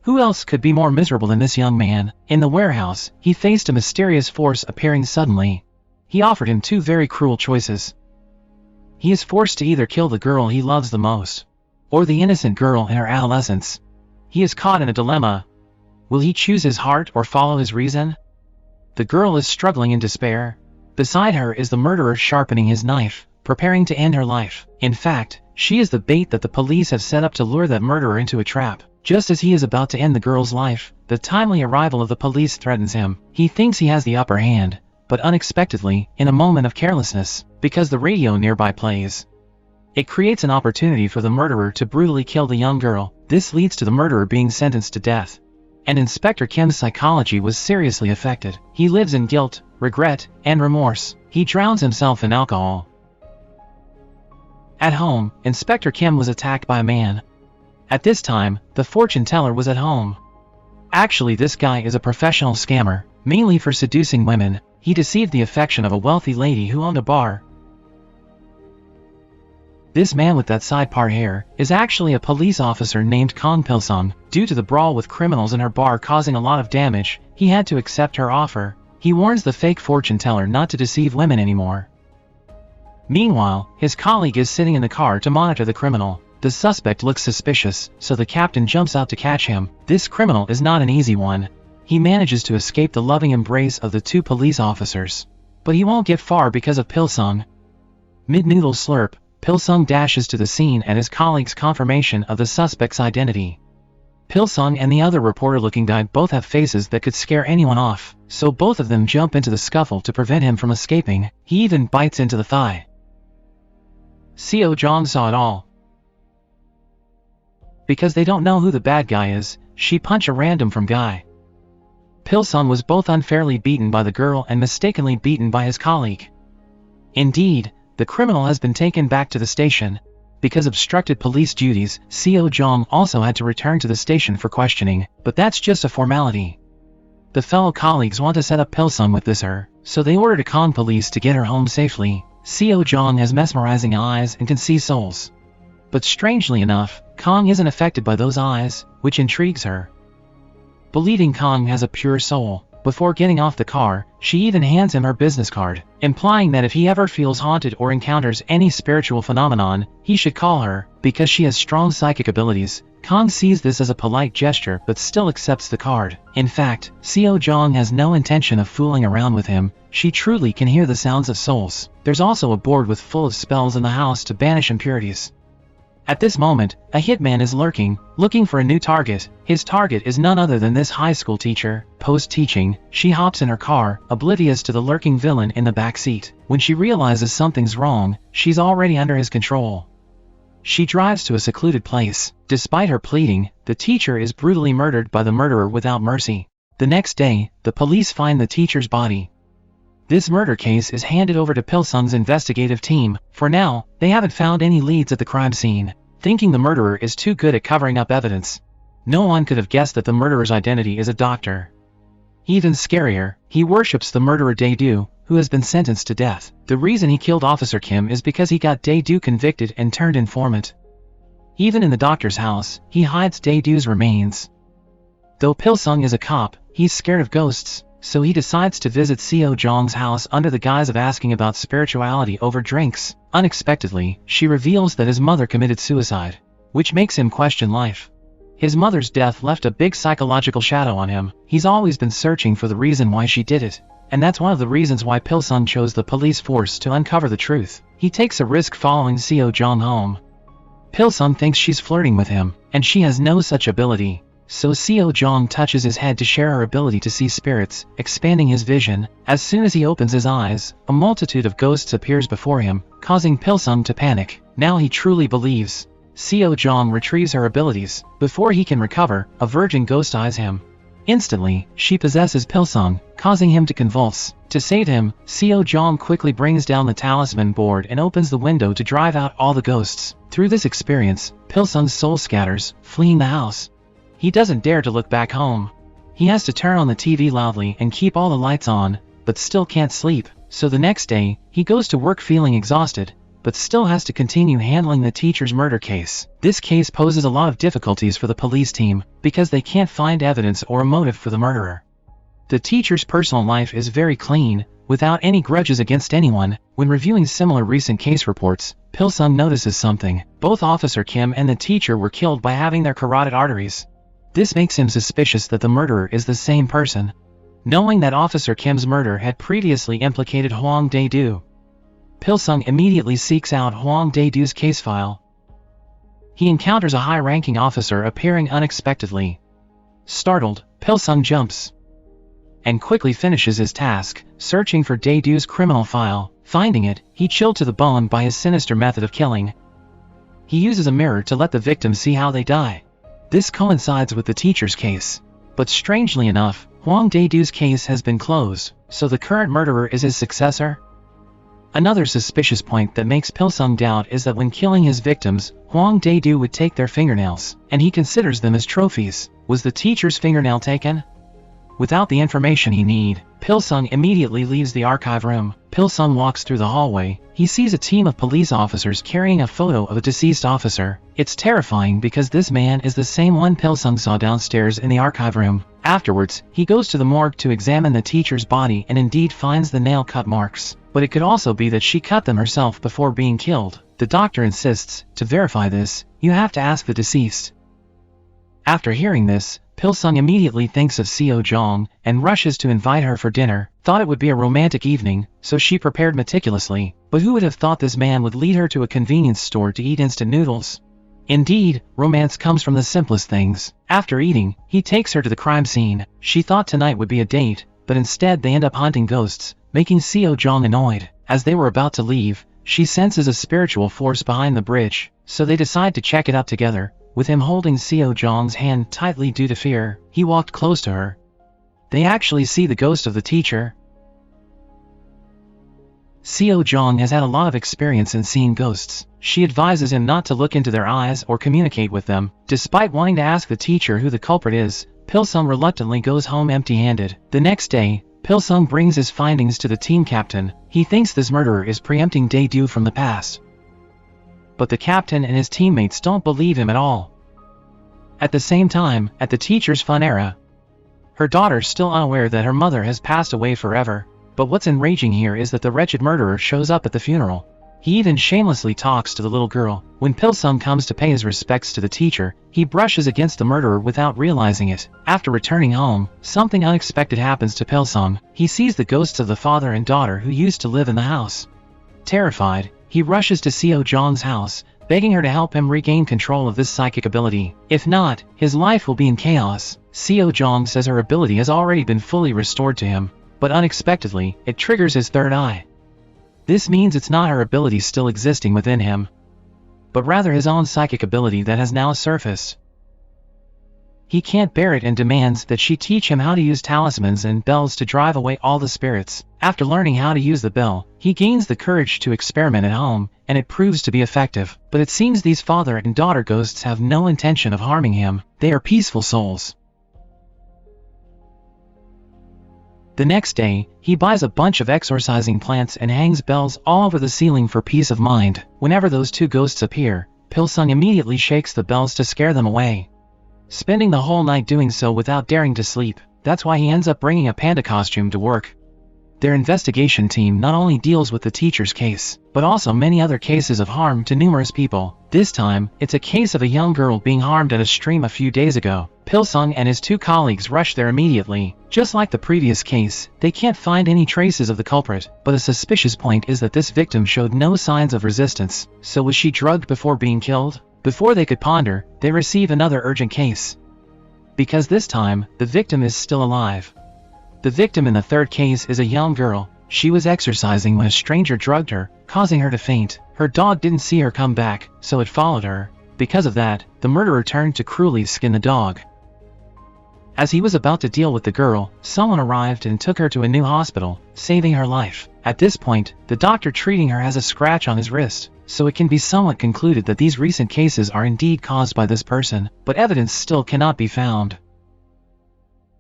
Who else could be more miserable than this young man? In the warehouse, he faced a mysterious force appearing suddenly. He offered him two very cruel choices. He is forced to either kill the girl he loves the most, or the innocent girl in her adolescence. He is caught in a dilemma. Will he choose his heart or follow his reason? The girl is struggling in despair. Beside her is the murderer sharpening his knife, preparing to end her life. In fact, she is the bait that the police have set up to lure that murderer into a trap. Just as he is about to end the girl's life, the timely arrival of the police threatens him. He thinks he has the upper hand, but unexpectedly, in a moment of carelessness, because the radio nearby plays, it creates an opportunity for the murderer to brutally kill the young girl. This leads to the murderer being sentenced to death. And Inspector Kim's psychology was seriously affected. He lives in guilt, regret, and remorse. He drowns himself in alcohol. At home, Inspector Kim was attacked by a man. At this time, the fortune teller was at home. Actually, this guy is a professional scammer, mainly for seducing women. He deceived the affection of a wealthy lady who owned a bar. This man with that side part hair is actually a police officer named Kang Pil Sung. Due to the brawl with criminals in her bar causing a lot of damage, he had to accept her offer. He warns the fake fortune teller not to deceive women anymore. Meanwhile, his colleague is sitting in the car to monitor the criminal. The suspect looks suspicious, so the captain jumps out to catch him. This criminal is not an easy one. He manages to escape the loving embrace of the two police officers. But he won't get far because of Pil Sung. Mid-noodle slurp, Pil Sung dashes to the scene at his colleague's confirmation of the suspect's identity. Pil Sung and the other reporter-looking guy both have faces that could scare anyone off, so both of them jump into the scuffle to prevent him from escaping. He even bites into the thigh. Seo Jung saw it all. Because they don't know who the bad guy is, she punched a random from guy. Pil Sung was both unfairly beaten by the girl and mistakenly beaten by his colleague. Indeed, the criminal has been taken back to the station. Because obstructed police duties, Seo Jung also had to return to the station for questioning, but that's just a formality. The fellow colleagues want to set up Pil Sung with this her, so they ordered a con police to get her home safely. Seo Jung has mesmerizing eyes and can see souls. But strangely enough, Kang isn't affected by those eyes, which intrigues her. Believing Kang has a pure soul, before getting off the car, she even hands him her business card, implying that if he ever feels haunted or encounters any spiritual phenomenon, he should call her. Because she has strong psychic abilities, Kang sees this as a polite gesture but still accepts the card. In fact, Seo Jung has no intention of fooling around with him. She truly can hear the sounds of souls. There's also a board full of spells in the house to banish impurities. At this moment, a hitman is lurking, looking for a new target. His target is none other than this high school teacher. Post-teaching, she hops in her car, oblivious to the lurking villain in the back seat. When she realizes something's wrong, she's already under his control. She drives to a secluded place. Despite her pleading, the teacher is brutally murdered by the murderer without mercy. The next day, the police find the teacher's body. This murder case is handed over to Pil Sung's investigative team. For now, they haven't found any leads at the crime scene. Thinking the murderer is too good at covering up evidence, no one could have guessed that the murderer's identity is a doctor. Even scarier, he worships the murderer Dae-do, who has been sentenced to death. The reason he killed Officer Kim is because he got Dae-do convicted and turned informant. Even in the doctor's house, he hides Dae-do's remains. Though Pil Sung is a cop, he's scared of ghosts. So he decides to visit Seo Jung's house under the guise of asking about spirituality over drinks. Unexpectedly, she reveals that his mother committed suicide, which makes him question life. His mother's death left a big psychological shadow on him. He's always been searching for the reason why she did it, and that's one of the reasons why Pil Sung chose the police force to uncover the truth. He takes a risk following Seo Jung home. Pil Sung thinks she's flirting with him, and she has no such ability. So Seo Jung touches his head to share her ability to see spirits, expanding his vision. As soon as he opens his eyes, a multitude of ghosts appears before him, causing Pil Sung to panic. Now he truly believes. Seo Jung retrieves her abilities. Before he can recover, a virgin ghost eyes him. Instantly, she possesses Pil Sung, causing him to convulse. To save him, Seo Jung quickly brings down the talisman board and opens the window to drive out all the ghosts. Through this experience, Pil Sung's soul scatters, fleeing the house. He doesn't dare to look back home. He has to turn on the TV loudly and keep all the lights on, but still can't sleep. So the next day, he goes to work feeling exhausted, but still has to continue handling the teacher's murder case. This case poses a lot of difficulties for the police team, because they can't find evidence or a motive for the murderer. The teacher's personal life is very clean, without any grudges against anyone. When reviewing similar recent case reports, Pil Sung notices something. Both Officer Kim and the teacher were killed by having their carotid arteries. This makes him suspicious that the murderer is the same person. Knowing that Officer Kim's murder had previously implicated Hwang Dae-do, Pil Sung immediately seeks out Hwang Dae-do's case file. He encounters a high-ranking officer appearing unexpectedly. Startled, Pil Sung jumps and quickly finishes his task, searching for Dae-do's criminal file. Finding it, he chilled to the bone by his sinister method of killing. He uses a mirror to let the victim see how they die. This coincides with the teacher's case. But strangely enough, Hwang Dae-do's case has been closed, so the current murderer is his successor? Another suspicious point that makes Pil Sung doubt is that when killing his victims, Hwang Dae-do would take their fingernails, and he considers them as trophies. Was the teacher's fingernail taken? Without the information he needs, Pil Sung immediately leaves the archive room. Pil Sung walks through the hallway. He sees a team of police officers carrying a photo of a deceased officer. It's terrifying because this man is the same one Pil Sung saw downstairs in the archive room. Afterwards, he goes to the morgue to examine the teacher's body and indeed finds the nail cut marks. But it could also be that she cut them herself before being killed. The doctor insists, to verify this, you have to ask the deceased. After hearing this, Pil Sung immediately thinks of Seo Jung and rushes to invite her for dinner. Thought it would be a romantic evening, so she prepared meticulously. But who would have thought this man would lead her to a convenience store to eat instant noodles? Indeed, romance comes from the simplest things. After eating, he takes her to the crime scene. She thought tonight would be a date, but instead they end up hunting ghosts, making Seo Jung annoyed. As they were about to leave, she senses a spiritual force behind the bridge, so they decide to check it out together. With him holding Seo Jung's hand tightly due to fear, he walked close to her. They actually see the ghost of the teacher. Seo Jung has had a lot of experience in seeing ghosts. She advises him not to look into their eyes or communicate with them. Despite wanting to ask the teacher who the culprit is, Pil Sung reluctantly goes home empty-handed. The next day, Pil Sung brings his findings to the team captain. He thinks this murderer is preempting Dae-do from the past. But the captain and his teammates don't believe him at all. At the same time, at the teacher's fun era, her daughter's still unaware that her mother has passed away forever. But what's enraging here is that the wretched murderer shows up at the funeral. He even shamelessly talks to the little girl. When Pil Sung comes to pay his respects to the teacher, he brushes against the murderer without realizing it. After returning home, something unexpected happens to Pil Sung. He sees the ghosts of the father and daughter who used to live in the house. Terrified, he rushes to Seo Jung's house, begging her to help him regain control of this psychic ability. If not, his life will be in chaos. Seo Jung says her ability has already been fully restored to him, but unexpectedly, it triggers his third eye. This means it's not her ability still existing within him, but rather his own psychic ability that has now surfaced. He can't bear it and demands that she teach him how to use talismans and bells to drive away all the spirits. After learning how to use the bell, he gains the courage to experiment at home, and it proves to be effective. But it seems these father and daughter ghosts have no intention of harming him. They are peaceful souls. The next day, he buys a bunch of exorcising plants and hangs bells all over the ceiling for peace of mind. Whenever those two ghosts appear, Pil Sung immediately shakes the bells to scare them away, spending the whole night doing so without daring to sleep. That's why he ends up bringing a panda costume to work. Their investigation team not only deals with the teacher's case, but also many other cases of harm to numerous people. This time, it's a case of a young girl being harmed at a stream a few days ago. Pil Sung and his two colleagues rush there immediately. Just like the previous case, they can't find any traces of the culprit, but a suspicious point is that this victim showed no signs of resistance. So was she drugged before being killed? Before they could ponder, they receive another urgent case, because this time, the victim is still alive. The victim in the third case is a young girl. She was exercising when a stranger drugged her, causing her to faint. Her dog didn't see her come back, so it followed her. Because of that, the murderer turned to cruelly skin the dog. As he was about to deal with the girl, someone arrived and took her to a new hospital, saving her life. At this point, the doctor treating her has a scratch on his wrist, so it can be somewhat concluded that these recent cases are indeed caused by this person, but evidence still cannot be found.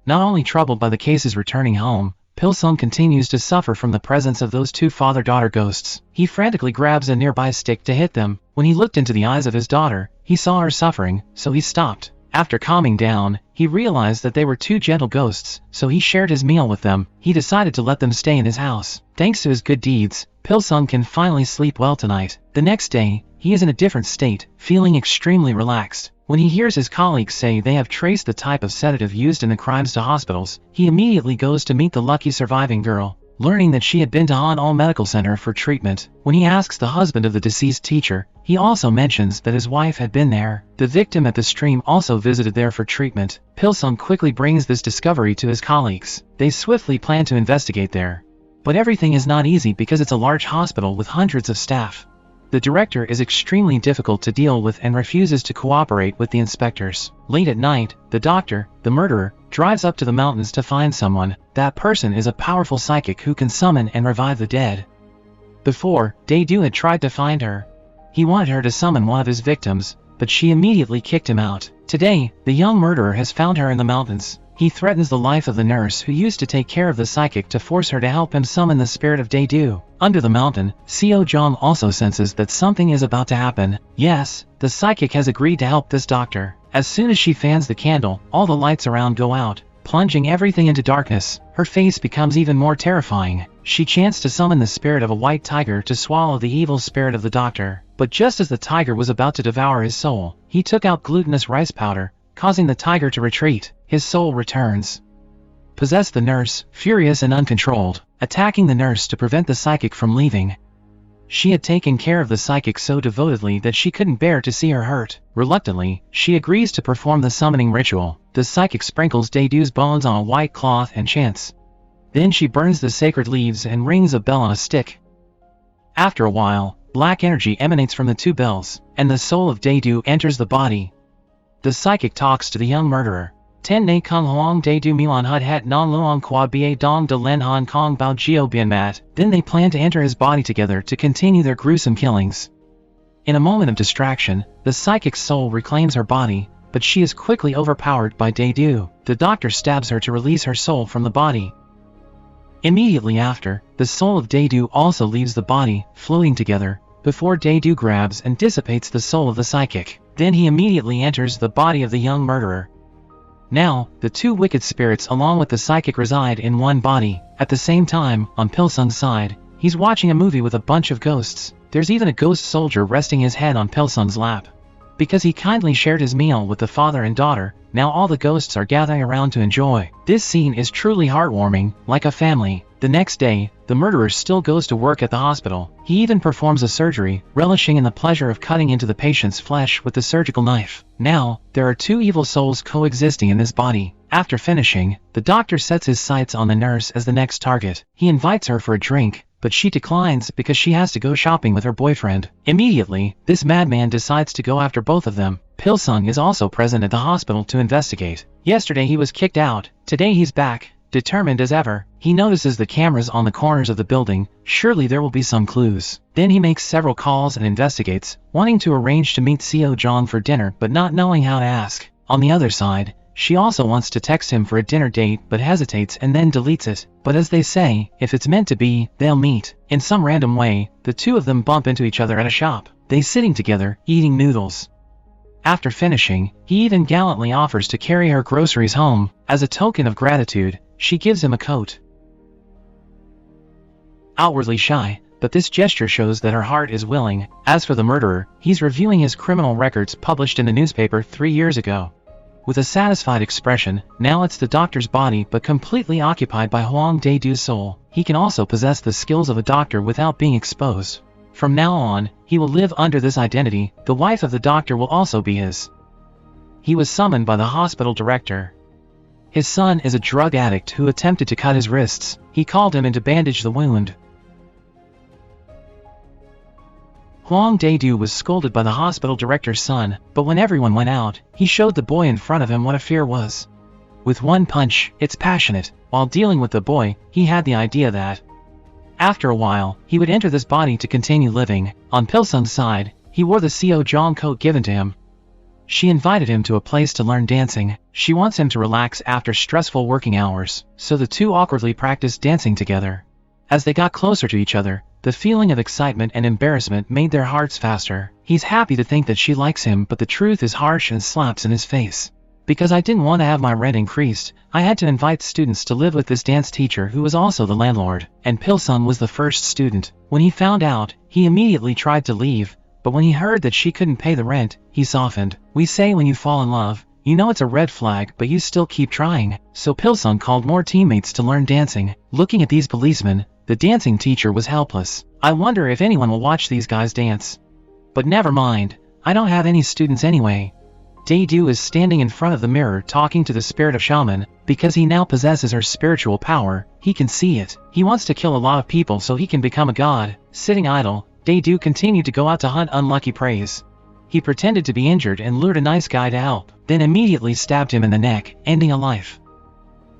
Not only troubled by the cases returning home, Pil Sung continues to suffer from the presence of those two father-daughter ghosts. He frantically grabs a nearby stick to hit them. When he looked into the eyes of his daughter, he saw her suffering, so he stopped. After calming down, he realized that they were two gentle ghosts, so he shared his meal with them. He decided to let them stay in his house. Thanks to his good deeds, Pil Sung can finally sleep well tonight. The next day, he is in a different state, feeling extremely relaxed. When he hears his colleagues say they have traced the type of sedative used in the crimes to hospitals, he immediately goes to meet the lucky surviving girl, learning that she had been to Han All Medical Center for treatment. When he asks the husband of the deceased teacher, he also mentions that his wife had been there. The victim at the stream also visited there for treatment. Pil Sung quickly brings this discovery to his colleagues. They swiftly plan to investigate there. But everything is not easy because it's a large hospital with hundreds of staff. The director is extremely difficult to deal with and refuses to cooperate with the inspectors. Late at night, the doctor, the murderer, drives up to the mountains to find someone. That person is a powerful psychic who can summon and revive the dead. Before, Dae-do had tried to find her. He wanted her to summon one of his victims, but she immediately kicked him out. Today, the young murderer has found her in the mountains. He threatens the life of the nurse who used to take care of the psychic to force her to help him summon the spirit of Dae-do. Under the mountain, Seo Jung also senses that something is about to happen. Yes, the psychic has agreed to help this doctor. As soon as she fans the candle, all the lights around go out, plunging everything into darkness. Her face becomes even more terrifying. She chants to summon the spirit of a white tiger to swallow the evil spirit of the doctor. But just as the tiger was about to devour his soul, he took out glutinous rice powder, causing the tiger to retreat. His soul returns. Possess the nurse, furious and uncontrolled, attacking the nurse to prevent the psychic from leaving. She had taken care of the psychic so devotedly that she couldn't bear to see her hurt. Reluctantly, she agrees to perform the summoning ritual. The psychic sprinkles Dae-do's bones on a white cloth and chants. Then she burns the sacred leaves and rings a bell on a stick. After a while, black energy emanates from the two bells, and the soul of Dae-do enters the body. The psychic talks to the young murderer. Ten ne kung hoang Dae-do muon hud het non luong qua ba dong de len hong kong bao gio bien mat. Then they plan to enter his body together to continue their gruesome killings. In a moment of distraction, the psychic's soul reclaims her body, but she is quickly overpowered by Dae-do. The doctor stabs her to release her soul from the body. Immediately after, the soul of Dae-do also leaves the body, floating together, before Dae-do grabs and dissipates the soul of the psychic. Then he immediately enters the body of the young murderer. Now, the two wicked spirits along with the psychic reside in one body. At the same time, on Pil Sung's side, he's watching a movie with a bunch of ghosts. There's even a ghost soldier resting his head on Pil Sung's lap. Because he kindly shared his meal with the father and daughter, now all the ghosts are gathering around to enjoy. This scene is truly heartwarming, like a family. The next day, the murderer still goes to work at the hospital. He even performs a surgery, relishing in the pleasure of cutting into the patient's flesh with the surgical knife. Now, there are two evil souls coexisting in this body. After finishing, the doctor sets his sights on the nurse as the next target. He invites her for a drink, but she declines because she has to go shopping with her boyfriend. Immediately, this madman decides to go after both of them. Pil Sung is also present at the hospital to investigate. Yesterday he was kicked out, today he's back, determined as ever. He notices the cameras on the corners of the building. Surely there will be some clues. Then he makes several calls and investigates, wanting to arrange to meet Seo Jung for dinner but not knowing how to ask. On the other side, she also wants to text him for a dinner date but hesitates and then deletes it. But as they say, if it's meant to be, they'll meet. In some random way, the two of them bump into each other at a shop. They sitting together, eating noodles. After finishing, he even gallantly offers to carry her groceries home. As a token of gratitude, she gives him a coat. Outwardly shy, but this gesture shows that her heart is willing. As for the murderer, he's reviewing his criminal records published in the newspaper 3 years ago. With a satisfied expression, now it's the doctor's body but completely occupied by Hoang Dae-do's soul. He can also possess the skills of a doctor without being exposed. From now on, he will live under this identity. The wife of the doctor will also be his. He was summoned by the hospital director. His son is a drug addict who attempted to cut his wrists. He called him in to bandage the wound. Hoang Dae-do was scolded by the hospital director's son, but when everyone went out, he showed the boy in front of him what a fear was. With one punch, it's passionate. While dealing with the boy, he had the idea that after a while, he would enter this body to continue living. On Pil Sung's side, he wore the Seo Jung coat given to him. She invited him to a place to learn dancing. She wants him to relax after stressful working hours, so the two awkwardly practiced dancing together. As they got closer to each other, the feeling of excitement and embarrassment made their hearts faster. He's happy to think that she likes him, but the truth is harsh and slaps in his face. Because I didn't want to have my rent increased, I had to invite students to live with this dance teacher who was also the landlord, and Pil Sung was the first student. When he found out, he immediately tried to leave, but when he heard that she couldn't pay the rent, he softened. We say when you fall in love, you know it's a red flag, but you still keep trying. So Pil Sung called more teammates to learn dancing. Looking at these policemen, the dancing teacher was helpless. I wonder if anyone will watch these guys dance. But never mind, I don't have any students anyway. Dae-do is standing in front of the mirror talking to the spirit of Shaman. Because he now possesses her spiritual power, he can see it. He wants to kill a lot of people so he can become a god. Sitting idle, Dae-do continued to go out to hunt unlucky preys. He pretended to be injured and lured a nice guy to help, then immediately stabbed him in the neck, ending a life.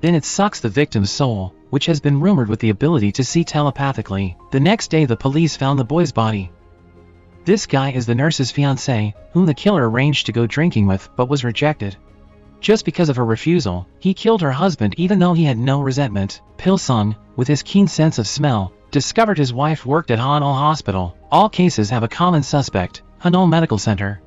Then it sucks the victim's soul, which has been rumored with the ability to see telepathically. The next day the police found the boy's body. This guy is the nurse's fiancé, whom the killer arranged to go drinking with but was rejected. Just because of her refusal, he killed her husband even though he had no resentment. Pil Sung, with his keen sense of smell, discovered his wife worked at Hanol Hospital. All cases have a common suspect, Hanol Medical Center.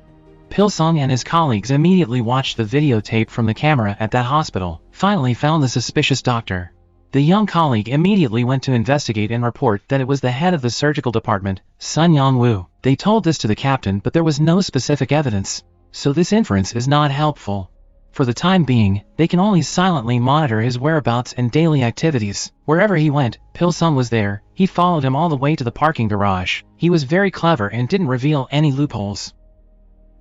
Pil Sung and his colleagues immediately watched the videotape from the camera at that hospital, finally found the suspicious doctor. The young colleague immediately went to investigate and report that it was the head of the surgical department, Sun Yong-woo. They told this to the captain, but there was no specific evidence, so this inference is not helpful. For the time being, they can only silently monitor his whereabouts and daily activities. Wherever he went, Pil Sung was there. He followed him all the way to the parking garage. He was very clever and didn't reveal any loopholes.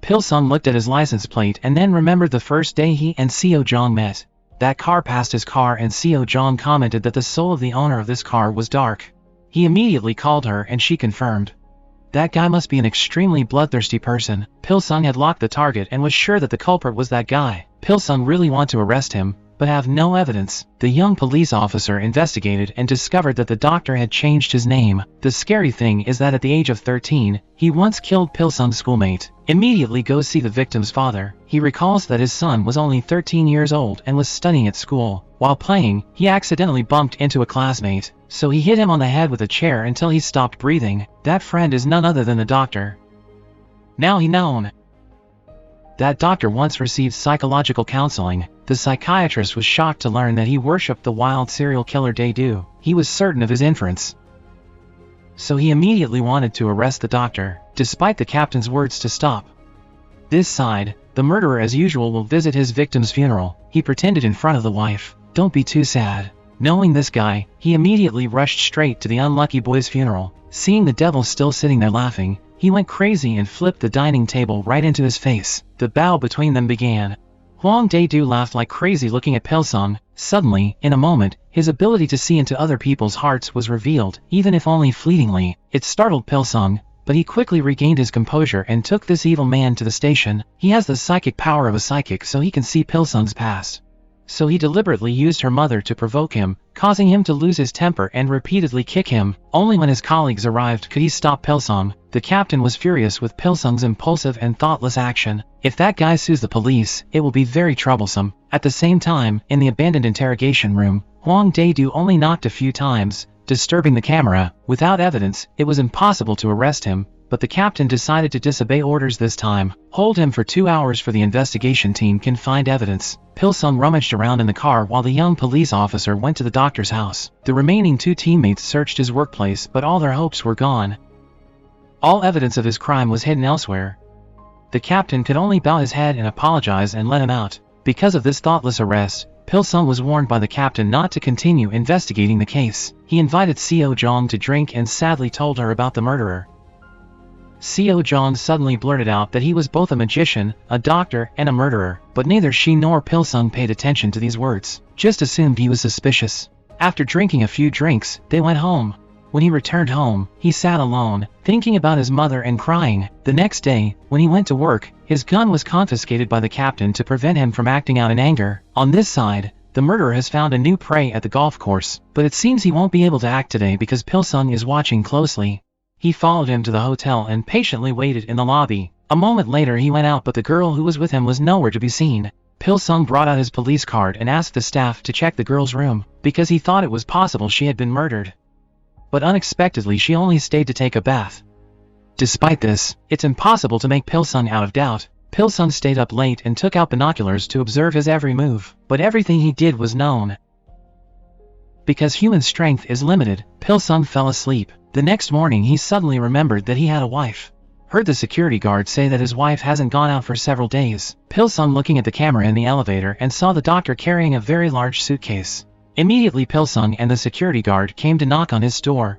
Pil Sung looked at his license plate and then remembered the first day he and Seo Jung met. That car passed his car and Seo Jung commented that the soul of the owner of this car was dark. He immediately called her and she confirmed. That guy must be an extremely bloodthirsty person. Pil Sung had locked the target and was sure that the culprit was that guy. Pil Sung really wanted to arrest him, but have no evidence. The young police officer investigated and discovered that the doctor had changed his name. The scary thing is that at the age of 13, he once killed Pil Sung's schoolmate. Immediately goes see the victim's father. He recalls that his son was only 13 years old and was studying at school. While playing, he accidentally bumped into a classmate, so he hit him on the head with a chair until he stopped breathing. That friend is none other than the doctor. Now he known. That doctor once received psychological counseling. The psychiatrist was shocked to learn that he worshipped the wild serial killer Dae-do. He was certain of his inference, so he immediately wanted to arrest the doctor, despite the captain's words to stop. This side, the murderer as usual will visit his victim's funeral. He pretended in front of the wife, "Don't be too sad." Knowing this guy, he immediately rushed straight to the unlucky boy's funeral. Seeing the devil still sitting there laughing, he went crazy and flipped the dining table right into his face. The bow between them began. Hwang Dae-do laughed like crazy looking at Pil Sung. Suddenly, in a moment, his ability to see into other people's hearts was revealed, even if only fleetingly. It startled Pil Sung, but he quickly regained his composure and took this evil man to the station. He has the psychic power of a psychic, so he can see Pil Sung's past. So he deliberately used her mother to provoke him, causing him to lose his temper and repeatedly kick him. Only when his colleagues arrived could he stop Pil Sung. The captain was furious with Pil Sung's impulsive and thoughtless action. If that guy sues the police, it will be very troublesome. At the same time, in the abandoned interrogation room, Hwang Dae-do only knocked a few times, disturbing the camera. Without evidence, it was impossible to arrest him, but the captain decided to disobey orders this time. Hold him for 2 hours for the investigation team can find evidence. Pil Sung rummaged around in the car while the young police officer went to the doctor's house. The remaining 2 teammates searched his workplace, but all their hopes were gone. All evidence of his crime was hidden elsewhere. The captain could only bow his head and apologize and let him out. Because of this thoughtless arrest, Pil Sung was warned by the captain not to continue investigating the case. He invited Seo Jung to drink and sadly told her about the murderer. Seo Jung suddenly blurted out that he was both a magician, a doctor, and a murderer, but neither she nor Pil Sung paid attention to these words, just assumed he was suspicious. After drinking a few drinks, they went home. When he returned home, he sat alone, thinking about his mother and crying. The next day, when he went to work, his gun was confiscated by the captain to prevent him from acting out in anger. On this side, the murderer has found a new prey at the golf course, but it seems he won't be able to act today because Pil Sung is watching closely. He followed him to the hotel and patiently waited in the lobby. A moment later he went out, but the girl who was with him was nowhere to be seen. Pil Sung brought out his police card and asked the staff to check the girl's room, because he thought it was possible she had been murdered. But unexpectedly she only stayed to take a bath. Despite this, it's impossible to make Pil Sung out of doubt. Pil Sung stayed up late and took out binoculars to observe his every move, but everything he did was known. Because human strength is limited, Pil Sung fell asleep. The next morning he suddenly remembered that he had a wife. Heard the security guard say that his wife hasn't gone out for several days. Pil Sung looking at the camera in the elevator and saw the doctor carrying a very large suitcase. Immediately Pil Sung and the security guard came to knock on his door.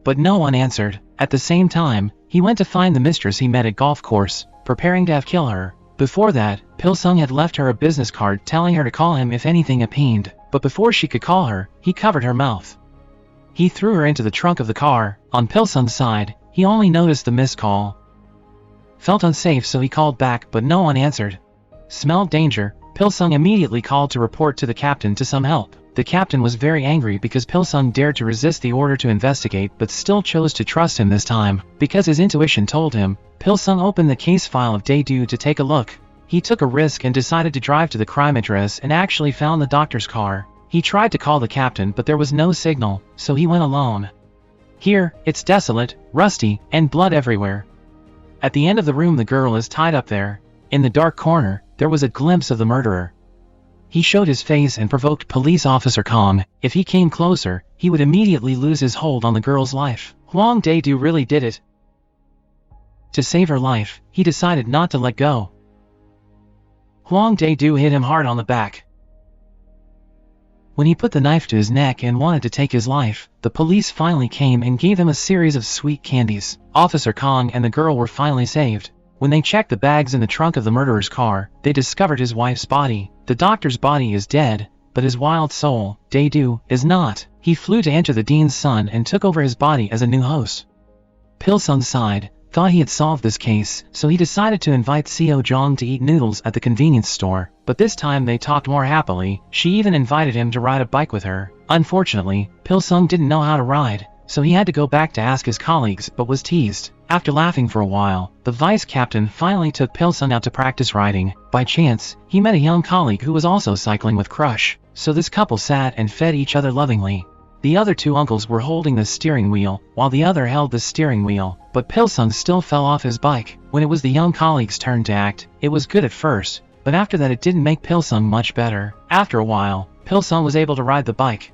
But no one answered. At the same time, he went to find the mistress he met at golf course, preparing to kill her. Before that, Pil Sung had left her a business card telling her to call him if anything happened, but before she could call her, he covered her mouth. He threw her into the trunk of the car. On Pil Sung's side, he only noticed the missed call. Felt unsafe, so he called back, but no one answered. Smelled danger. Pil Sung immediately called to report to the captain to some help. The captain was very angry because Pil Sung dared to resist the order to investigate but still chose to trust him this time, because his intuition told him. Pil Sung opened the case file of Dae-do to take a look. He took a risk and decided to drive to the crime address and actually found the doctor's car. He tried to call the captain, but there was no signal, so he went alone. Here, it's desolate, rusty, and blood everywhere. At the end of the room the girl is tied up there. In the dark corner, there was a glimpse of the murderer. He showed his face and provoked Police Officer Kang. If he came closer, he would immediately lose his hold on the girl's life. Hwang Dae-do really did it. To save her life, he decided not to let go. Hwang Dae-do hit him hard on the back. When he put the knife to his neck and wanted to take his life, the police finally came and gave him a series of sweet candies. Officer Kang and the girl were finally saved. When they checked the bags in the trunk of the murderer's car, they discovered his wife's body. The doctor's body is dead, but his wild soul, Dae-do, is not. He flew to enter the dean's son and took over his body as a new host. Pil Sung sighed, thought he had solved this case, so he decided to invite Seo Jung to eat noodles at the convenience store. But this time they talked more happily. She even invited him to ride a bike with her. Unfortunately, Pil Sung didn't know how to ride, so he had to go back to ask his colleagues but was teased. After laughing for a while, the vice captain finally took Pil Sung out to practice riding. By chance, he met a young colleague who was also cycling with Crush, so this couple sat and fed each other lovingly. The other two uncles were holding the steering wheel, while the other held the steering wheel, but Pil Sung still fell off his bike. When it was the young colleague's turn to act, it was good at first, but after that it didn't make Pil Sung much better. After a while, Pil Sung was able to ride the bike.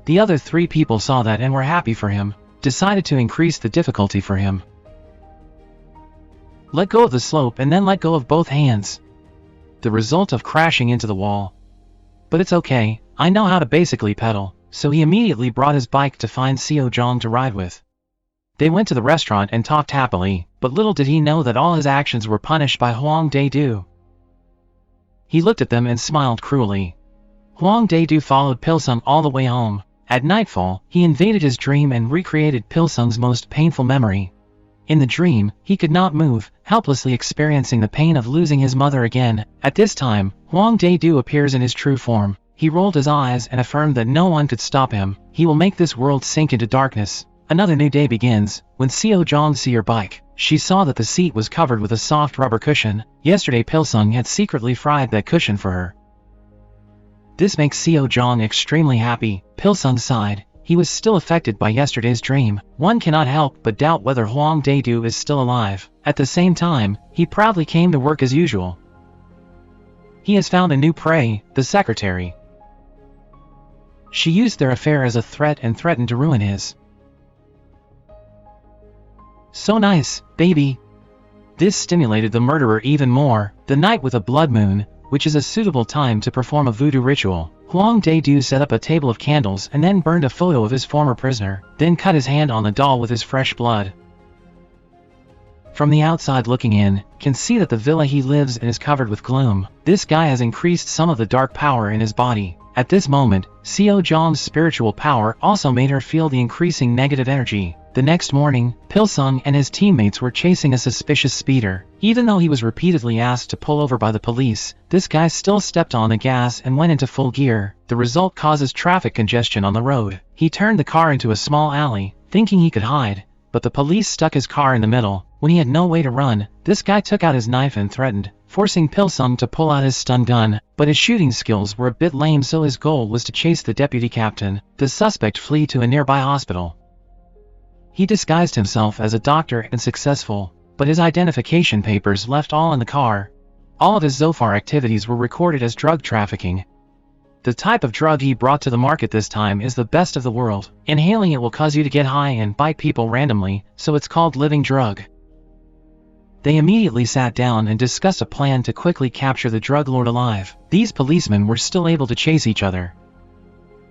The other three people saw that and were happy for him, decided to increase the difficulty for him. Let go of the slope and then let go of both hands. The result of crashing into the wall. But it's okay, I know how to basically pedal, so he immediately brought his bike to find Seo Jung to ride with. They went to the restaurant and talked happily, but little did he know that all his actions were punished by Hwang Dae-do. He looked at them and smiled cruelly. Hwang Dae-do followed Pil Sung all the way home. At nightfall, he invaded his dream and recreated Pil Sung's most painful memory. In the dream, he could not move, helplessly experiencing the pain of losing his mother again. At this time, Hwang Dae-do appears in his true form. He rolled his eyes and affirmed that no one could stop him. He will make this world sink into darkness. Another new day begins. When Seo Jung saw her bike, she saw that the seat was covered with a soft rubber cushion. Yesterday Pil Sung had secretly fried that cushion for her. This makes Seo Jung extremely happy. Pil Sung sighed. He was still affected by yesterday's dream. One cannot help but doubt whether Hwang Dae-do is still alive. At the same time, he proudly came to work as usual. He has found a new prey, the secretary. She used their affair as a threat and threatened to ruin his. So nice, baby. This stimulated the murderer even more. The night with a blood moon, which is a suitable time to perform a voodoo ritual. Hwang Dae-do set up a table of candles and then burned a photo of his former prisoner, then cut his hand on the doll with his fresh blood. From the outside looking in, can see that the villa he lives in is covered with gloom. This guy has increased some of the dark power in his body. At this moment, Seo Jung's spiritual power also made her feel the increasing negative energy. The next morning, Pil Sung and his teammates were chasing a suspicious speeder. Even though he was repeatedly asked to pull over by the police, this guy still stepped on the gas and went into full gear. The result causes traffic congestion on the road. He turned the car into a small alley, thinking he could hide, but the police stuck his car in the middle. When he had no way to run, this guy took out his knife and threatened, forcing Pil Sung to pull out his stun gun, but his shooting skills were a bit lame, so his goal was to chase the deputy captain. The suspect fled to a nearby hospital. He disguised himself as a doctor and successful, but his identification papers left all in the car. All of his so far activities were recorded as drug trafficking. The type of drug he brought to the market this time is the best of the world. Inhaling it will cause you to get high and bite people randomly, so it's called living drug. They immediately sat down and discussed a plan to quickly capture the drug lord alive. These policemen were still able to chase each other.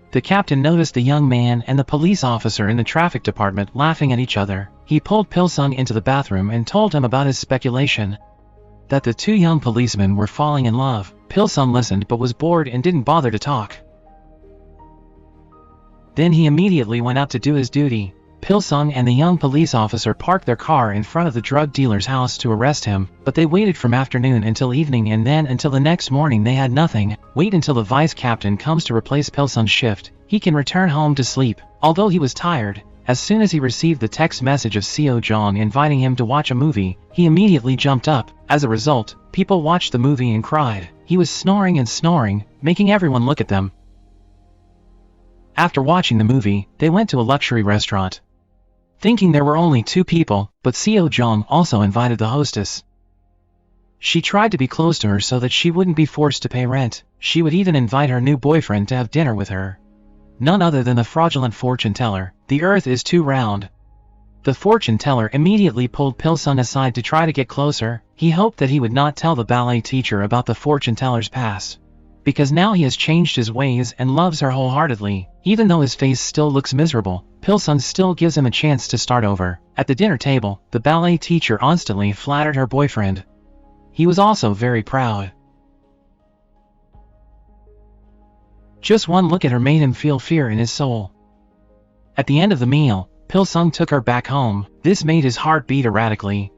The captain noticed the young man and the police officer in the traffic department laughing at each other. He pulled Pil Sung into the bathroom and told him about his speculation that the two young policemen were falling in love. Pil Sung listened but was bored and didn't bother to talk. Then he immediately went out to do his duty. Pil Sung and the young police officer parked their car in front of the drug dealer's house to arrest him, but they waited from afternoon until evening and then until the next morning they had nothing. Wait until the vice captain comes to replace Pil Sung's shift. He can return home to sleep. Although he was tired, as soon as he received the text message of Seo Jung inviting him to watch a movie, he immediately jumped up. As a result, people watched the movie and cried. He was snoring and snoring, making everyone look at them. After watching the movie, they went to a luxury restaurant, thinking there were only two people, but Seo Jung also invited the hostess. She tried to be close to her so that she wouldn't be forced to pay rent. She would even invite her new boyfriend to have dinner with her. None other than the fraudulent fortune teller. The earth is too round. The fortune teller immediately pulled Pil Sung aside to try to get closer. He hoped that he would not tell the ballet teacher about the fortune teller's past, because now he has changed his ways and loves her wholeheartedly. Even though his face still looks miserable, Pil Sung still gives him a chance to start over. At the dinner table, the ballet teacher constantly flattered her boyfriend. He was also very proud. Just one look at her made him feel fear in his soul. At the end of the meal, Pil Sung took her back home. This made his heart beat erratically.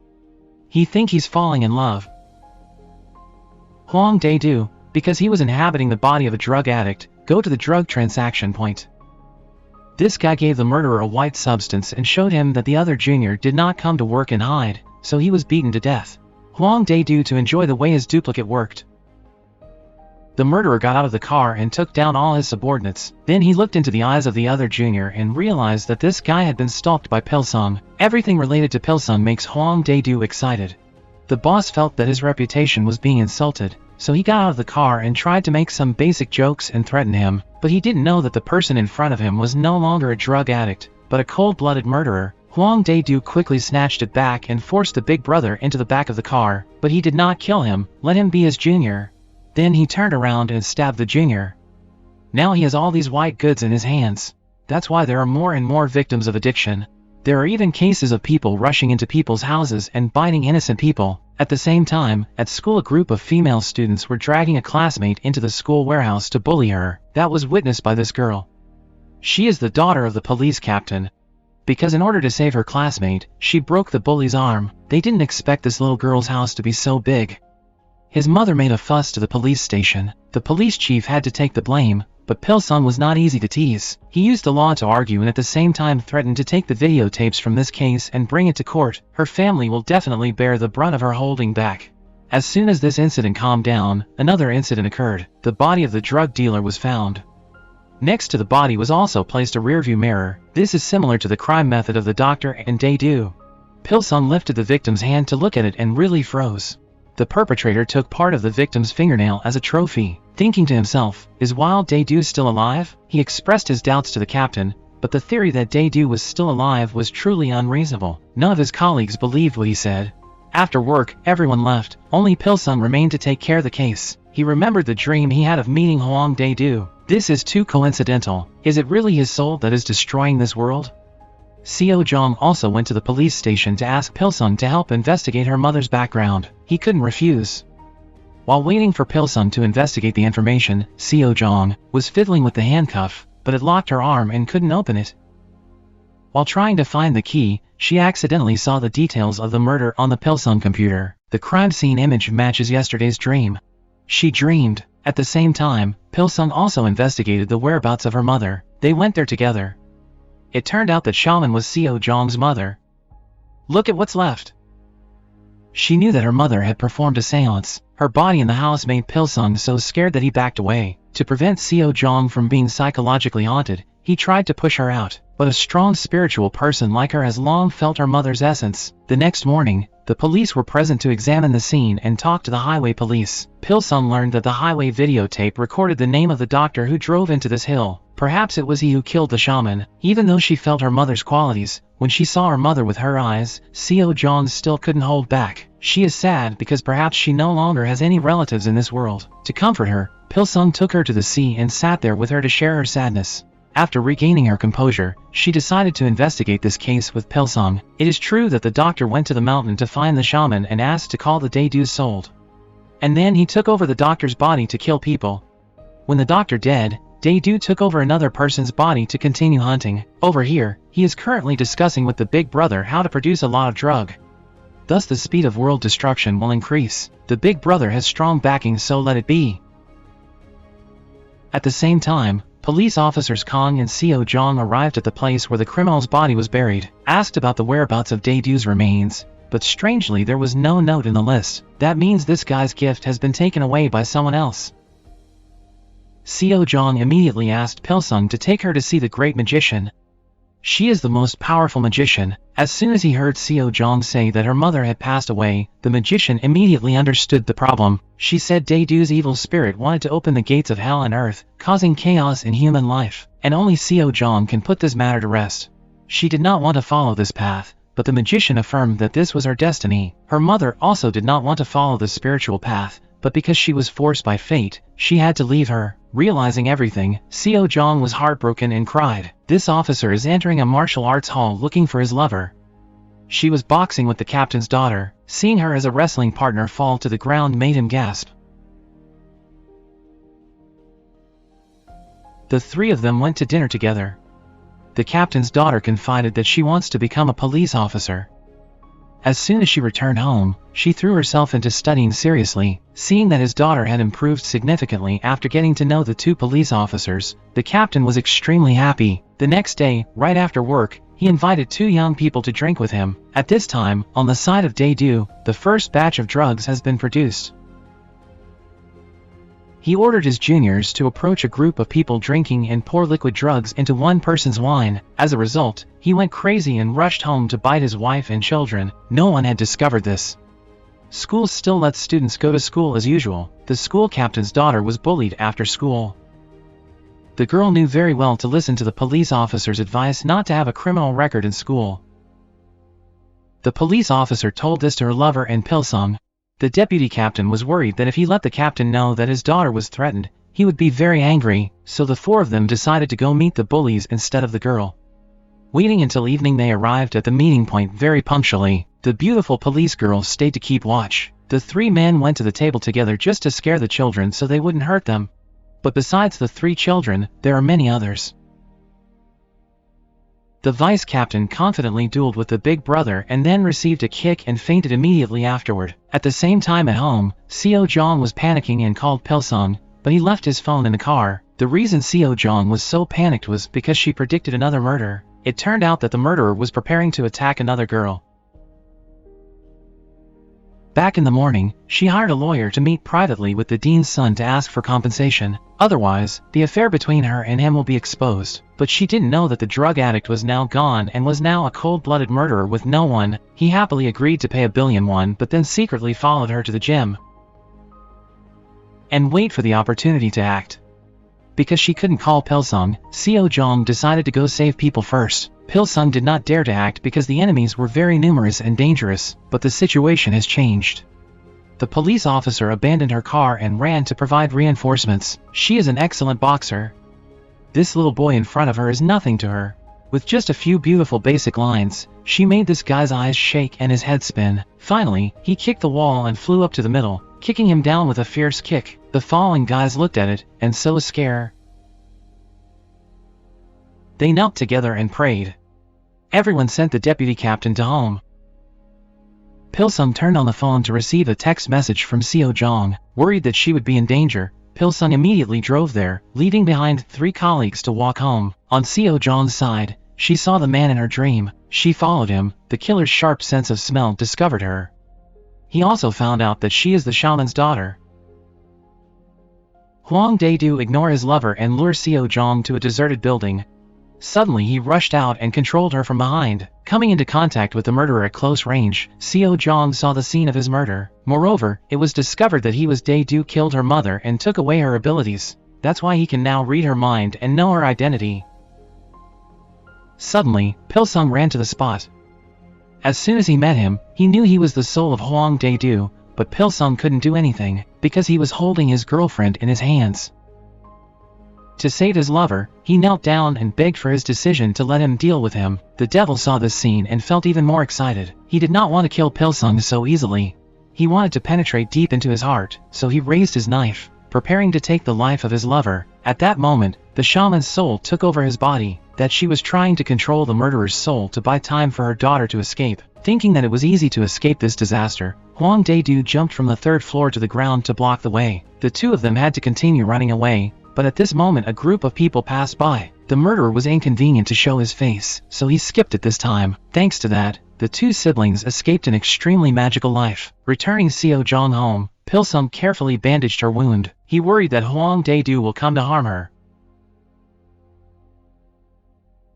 He thinks he's falling in love. Hwang Dae-do, because he was inhabiting the body of a drug addict, go to the drug transaction point. This guy gave the murderer a white substance and showed him that the other junior did not come to work and hide, so he was beaten to death. Hwang Dae-do to enjoy the way his duplicate worked. The murderer got out of the car and took down all his subordinates. Then he looked into the eyes of the other junior and realized that this guy had been stalked by Pil Sung. Everything related to Pil Sung makes Hwang Dae-do excited. The boss felt that his reputation was being insulted, so he got out of the car and tried to make some basic jokes and threaten him, but he didn't know that the person in front of him was no longer a drug addict, but a cold-blooded murderer. Hwang Dae-do quickly snatched it back and forced the big brother into the back of the car, but he did not kill him, let him be his junior. Then he turned around and stabbed the junior. Now he has all these white goods in his hands. That's why there are more and more victims of addiction. There are even cases of people rushing into people's houses and biting innocent people. At the same time, at school a group of female students were dragging a classmate into the school warehouse to bully her. That was witnessed by this girl. She is the daughter of the police captain. Because in order to save her classmate, she broke the bully's arm. They didn't expect this little girl's house to be so big. His mother made a fuss to the police station. The police chief had to take the blame, but Pil Sung was not easy to tease. He used the law to argue and at the same time threatened to take the videotapes from this case and bring it to court. Her family will definitely bear the brunt of her holding back. As soon as this incident calmed down, another incident occurred. The body of the drug dealer was found. Next to the body was also placed a rearview mirror. This is similar to the crime method of the doctor and Dae-do. Pil Sung lifted the victim's hand to look at it and really froze. The perpetrator took part of the victim's fingernail as a trophy. Thinking to himself, is Wild Dae-do still alive? He expressed his doubts to the captain, but the theory that Dae-do was still alive was truly unreasonable. None of his colleagues believed what he said. After work, everyone left. Only Pil Sung remained to take care of the case. He remembered the dream he had of meeting Hwang Dae-do. This is too coincidental. Is it really his soul that is destroying this world? Seo Jung also went to the police station to ask Pil Sung to help investigate her mother's background. He couldn't refuse. While waiting for Pil Sung to investigate the information, Seo Jung was fiddling with the handcuff, but it locked her arm and couldn't open it. While trying to find the key, she accidentally saw the details of the murder on the Pil Sung computer. The crime scene image matches yesterday's dream. She dreamed. At the same time, Pil Sung also investigated the whereabouts of her mother. They went there together. It turned out that Shaman was Seo Jung's mother. Look at what's left. She knew that her mother had performed a seance. Her body in the house made Pil Sung so scared that he backed away. To prevent Seo Jong from being psychologically haunted, he tried to push her out. But a strong spiritual person like her has long felt her mother's essence. The next morning, the police were present to examine the scene and talk to the highway police. Pil Sung learned that the highway videotape recorded the name of the doctor who drove into this hill. Perhaps it was he who killed the shaman. Even though she felt her mother's qualities, when she saw her mother with her eyes, Seo Jong still couldn't hold back. She is sad because perhaps she no longer has any relatives in this world. To comfort her, Pil Sung took her to the sea and sat there with her to share her sadness. After regaining her composure, she decided to investigate this case with Pil Sung. It is true that the doctor went to the mountain to find the shaman and asked to call the Daedu sold. And then he took over the doctor's body to kill people. When the doctor dead, Daedu took over another person's body to continue hunting. Over here, he is currently discussing with the big brother how to produce a lot of drug. Thus the speed of world destruction will increase. The big brother has strong backing, so let it be. At the same time, police officers Kang and Seo Jong arrived at the place where the criminal's body was buried, asked about the whereabouts of Daedu's remains, but strangely there was no note in the list. That means this guy's gift has been taken away by someone else. Seo Jong immediately asked Pil Sung to take her to see the great magician. She is the most powerful magician. As soon as he heard Seo Jong say that her mother had passed away, the magician immediately understood the problem. She said Daedu's evil spirit wanted to open the gates of hell and earth, causing chaos in human life, and only Seo Jong can put this matter to rest. She did not want to follow this path, but the magician affirmed that this was her destiny. Her mother also did not want to follow the spiritual path, but because she was forced by fate, she had to leave her. Realizing everything, Seo Jong was heartbroken and cried. This officer is entering a martial arts hall looking for his lover. She was boxing with the captain's daughter. Seeing her as a wrestling partner fall to the ground made him gasp. The three of them went to dinner together. The captain's daughter confided that she wants to become a police officer. As soon as she returned home, she threw herself into studying seriously. Seeing that his daughter had improved significantly after getting to know the two police officers, the captain was extremely happy. The next day, right after work, he invited two young people to drink with him. At this time, on the side of Daedu, the first batch of drugs has been produced. He ordered his juniors to approach a group of people drinking and pour liquid drugs into one person's wine. As a result, he went crazy and rushed home to bite his wife and children. No one had discovered this. Schools still let students go to school as usual. The school captain's daughter was bullied after school. The girl knew very well to listen to the police officer's advice not to have a criminal record in school. The police officer told this to her lover and Pil Sung. The deputy captain was worried that if he let the captain know that his daughter was threatened, he would be very angry, so the four of them decided to go meet the bullies instead of the girl. Waiting until evening, they arrived at the meeting point very punctually. The beautiful police girl stayed to keep watch. The three men went to the table together just to scare the children so they wouldn't hurt them. But besides the three children, there are many others. The vice captain confidently dueled with the big brother and then received a kick and fainted immediately afterward. At the same time at home, Seo Jong was panicking and called Pil Sung, but he left his phone in the car. The reason Seo Jong was so panicked was because she predicted another murder. It turned out that the murderer was preparing to attack another girl. Back in the morning, she hired a lawyer to meet privately with the dean's son to ask for compensation. Otherwise, the affair between her and him will be exposed. But she didn't know that the drug addict was now gone and was now a cold-blooded murderer with no one. He happily agreed to pay $1 billion, but then secretly followed her to the gym and wait for the opportunity to act. Because she couldn't call Pil Sung, Seo Jong decided to go save people first. Pil Sung did not dare to act because the enemies were very numerous and dangerous, but the situation has changed. The police officer abandoned her car and ran to provide reinforcements. She is an excellent boxer. This little boy in front of her is nothing to her. With just a few beautiful basic lines, she made this guy's eyes shake and his head spin. Finally, he kicked the wall and flew up to the middle, kicking him down with a fierce kick. The following guys looked at it, and so scared. They knelt together and prayed. Everyone sent the deputy captain to home. Pil Sung turned on the phone to receive a text message from Seo Jong. Worried that she would be in danger, Pil Sung immediately drove there, leaving behind 3 colleagues to walk home. On Seo Jong's side, she saw the man in her dream. She followed him. The killer's sharp sense of smell discovered her. He also found out that she is the shaman's daughter. Hwang Dae-do ignores his lover and lures Seo Jung to a deserted building. Suddenly he rushed out and controlled her from behind. Coming into contact with the murderer at close range, Seo Jung saw the scene of his murder. Moreover, it was discovered that he was Dae-do killed her mother and took away her abilities. That's why he can now read her mind and know her identity. Suddenly, Pil Sung ran to the spot. As soon as he met him, he knew he was the soul of Hwang Dae-do, but Pil Sung couldn't do anything, because he was holding his girlfriend in his hands. To save his lover, he knelt down and begged for his decision to let him deal with him. The devil saw this scene and felt even more excited. He did not want to kill Pil Sung so easily. He wanted to penetrate deep into his heart, so he raised his knife, preparing to take the life of his lover. At that moment, the shaman's soul took over his body, that she was trying to control the murderer's soul to buy time for her daughter to escape. Thinking that it was easy to escape this disaster, Hwang Dae-do jumped from the 3rd floor to the ground to block the way. The two of them had to continue running away, but at this moment a group of people passed by. The murderer was inconvenient to show his face, so he skipped it this time. Thanks to that, the two siblings escaped an extremely magical life. Returning Seo Jung home, Pil Sung carefully bandaged her wound. He worried that Hwang Dae-do will come to harm her.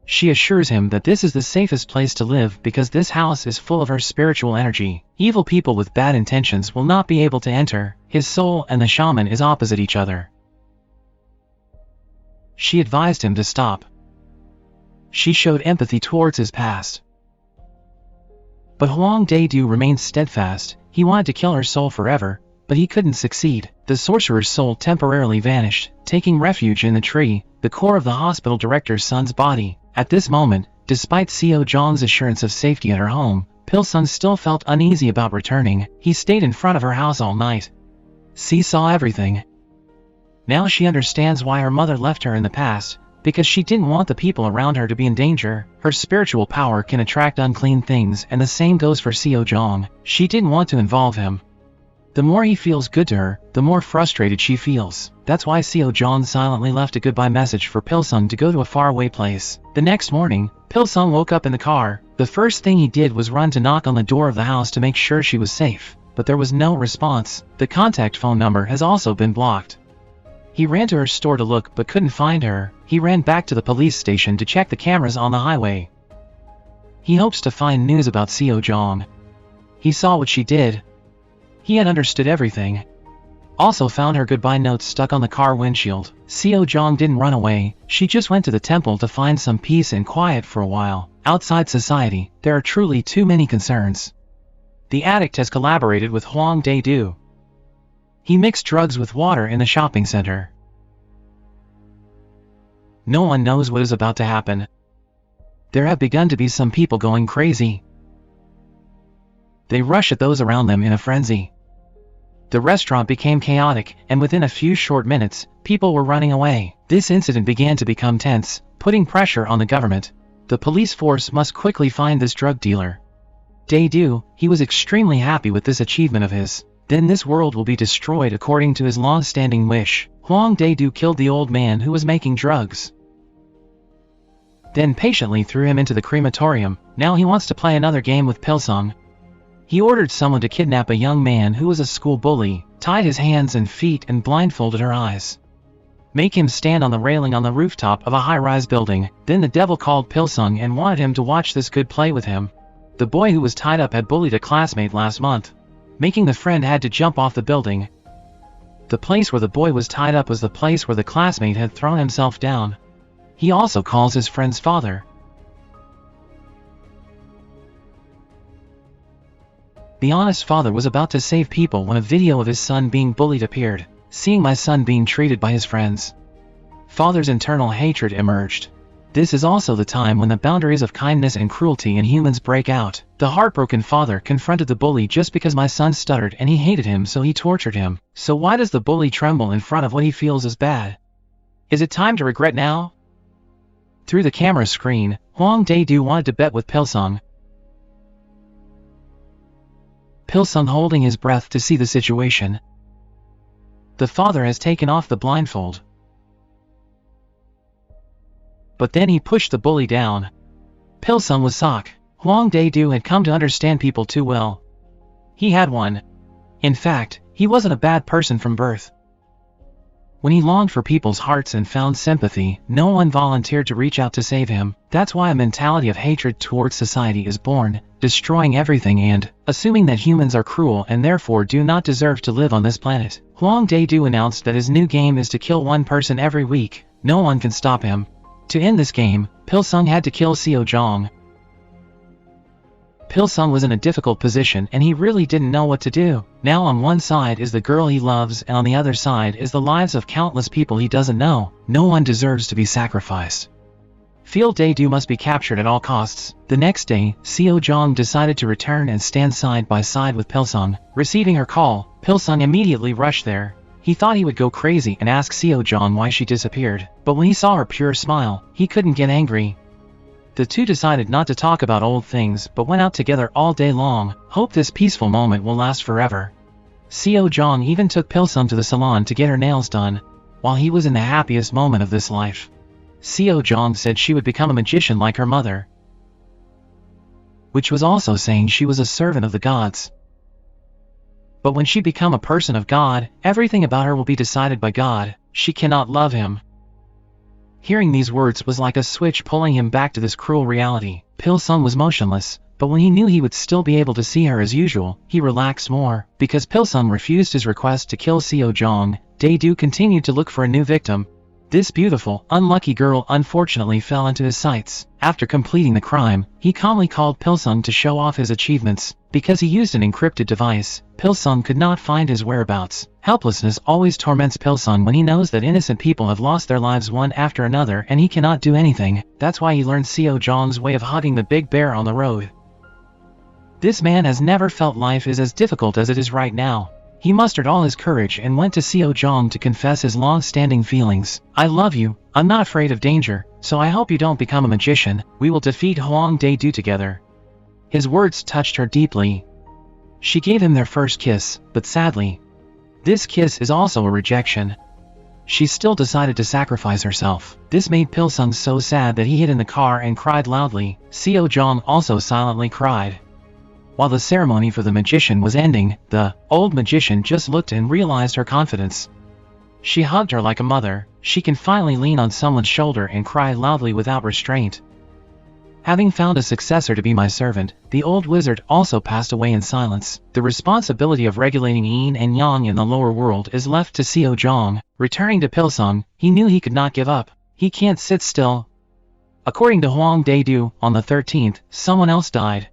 She assures him that this is the safest place to live because this house is full of her spiritual energy. Evil people with bad intentions will not be able to enter. His soul and the shaman is opposite each other. She advised him to stop. She showed empathy towards his past. But Hwang Dae-do remained steadfast. He wanted to kill her soul forever, but he couldn't succeed. The sorcerer's soul temporarily vanished, taking refuge in the tree, the core of the hospital director's son's body. At this moment, despite Seo Jung's assurance of safety at her home, Pil Sung still felt uneasy about returning. He stayed in front of her house all night. She saw everything. Now she understands why her mother left her in the past, because she didn't want the people around her to be in danger. Her spiritual power can attract unclean things, and the same goes for Seo Jung. She didn't want to involve him. The more he feels good to her, the more frustrated she feels. That's why Seo Jung silently left a goodbye message for Pil Sung to go to a faraway place. The next morning, Pil Sung woke up in the car. The first thing he did was run to knock on the door of the house to make sure she was safe, but there was no response. The contact phone number has also been blocked. He ran to her store to look but couldn't find her. He ran back to the police station to check the cameras on the highway. He hopes to find news about Seo Jung. He saw what she did. He had understood everything. Also found her goodbye notes stuck on the car windshield. Seo Jung didn't run away. She just went to the temple to find some peace and quiet for a while. Outside society, there are truly too many concerns. The addict has collaborated with Hwang Dae-do. He mixed drugs with water in the shopping center. No one knows what is about to happen. There have begun to be some people going crazy. They rush at those around them in a frenzy. The restaurant became chaotic, and within a few short minutes, people were running away. This incident began to become tense, putting pressure on the government. The police force must quickly find this drug dealer. Dae-do, he was extremely happy with this achievement of his. Then this world will be destroyed according to his long-standing wish. Hwang Dae-do killed the old man who was making drugs. Then patiently threw him into the crematorium. Now he wants to play another game with Pil Sung. He ordered someone to kidnap a young man who was a school bully, tied his hands and feet and blindfolded her eyes. Make him stand on the railing on the rooftop of a high-rise building. Then the devil called Pil Sung and wanted him to watch this good play with him. The boy who was tied up had bullied a classmate last month, making the friend had to jump off the building. The place where the boy was tied up was the place where the classmate had thrown himself down. He also calls his friend's father. The honest father was about to save people when a video of his son being bullied appeared. Seeing my son being treated by his friends, father's internal hatred emerged. This is also the time when the boundaries of kindness and cruelty in humans break out. The heartbroken father confronted the bully just because my son stuttered and he hated him, so he tortured him. So why does the bully tremble in front of what he feels is bad? Is it time to regret now? Through the camera screen, Hwang Dae-do wanted to bet with Pil Sung. Pil Sung holding his breath to see the situation. The father has taken off the blindfold. But then he pushed the bully down. Pil Sung was shocked. Hwang Dae-do had come to understand people too well. He had one. In fact, he wasn't a bad person from birth. When he longed for people's hearts and found sympathy, no one volunteered to reach out to save him. That's why a mentality of hatred towards society is born, destroying everything and assuming that humans are cruel and therefore do not deserve to live on this planet. Hwang Dae-do announced that his new game is to kill one person every week. No one can stop him. To end this game, Pil Sung had to kill Seo Jung. Pil Sung was in a difficult position and he really didn't know what to do. Now on one side is the girl he loves and on the other side is the lives of countless people he doesn't know. No one deserves to be sacrificed. Feel Dae-do must be captured at all costs. The next day, Seo Jung decided to return and stand side by side with Pil Sung. Receiving her call, Pil Sung immediately rushed there. He thought he would go crazy and ask Seo Jung why she disappeared. But when he saw her pure smile, he couldn't get angry. The two decided not to talk about old things but went out together all day long. Hope this peaceful moment will last forever. Seo Jung even took Pil Sung to the salon to get her nails done. While he was in the happiest moment of this life, Seo Jung said she would become a magician like her mother, which was also saying she was a servant of the gods. But when she become a person of God, everything about her will be decided by God. She cannot love him. Hearing these words was like a switch pulling him back to this cruel reality. Pil Sung was motionless, but when he knew he would still be able to see her as usual, he relaxed more. Because Pil Sung refused his request to kill Seo Jung, Dae-do continued to look for a new victim. This beautiful, unlucky girl unfortunately fell into his sights. After completing the crime, he calmly called Pil Sung to show off his achievements. Because he used an encrypted device, Pil Sung could not find his whereabouts. Helplessness always torments Pil Sung when he knows that innocent people have lost their lives one after another and he cannot do anything. That's why he learned Seo Jung's way of hugging the big bear on the road. This man has never felt life is as difficult as it is right now. He mustered all his courage and went to Seo Jung to confess his long-standing feelings. I love you, I'm not afraid of danger, so I hope you don't become a magician. We will defeat Hwang Dae-do together. His words touched her deeply. She gave him their first kiss, but sadly, this kiss is also a rejection. She still decided to sacrifice herself. This made Pil Sung so sad that he hid in the car and cried loudly. Seo Jung also silently cried. While the ceremony for the magician was ending, the old magician just looked and realized her confidence. She hugged her like a mother. She can finally lean on someone's shoulder and cry loudly without restraint. Having found a successor to be my servant, the old wizard also passed away in silence. The responsibility of regulating yin and yang in the lower world is left to Seo Jung. Returning to Pil Sung, he knew he could not give up. He can't sit still. According to Hwang Dae-do, on the 13th, someone else died.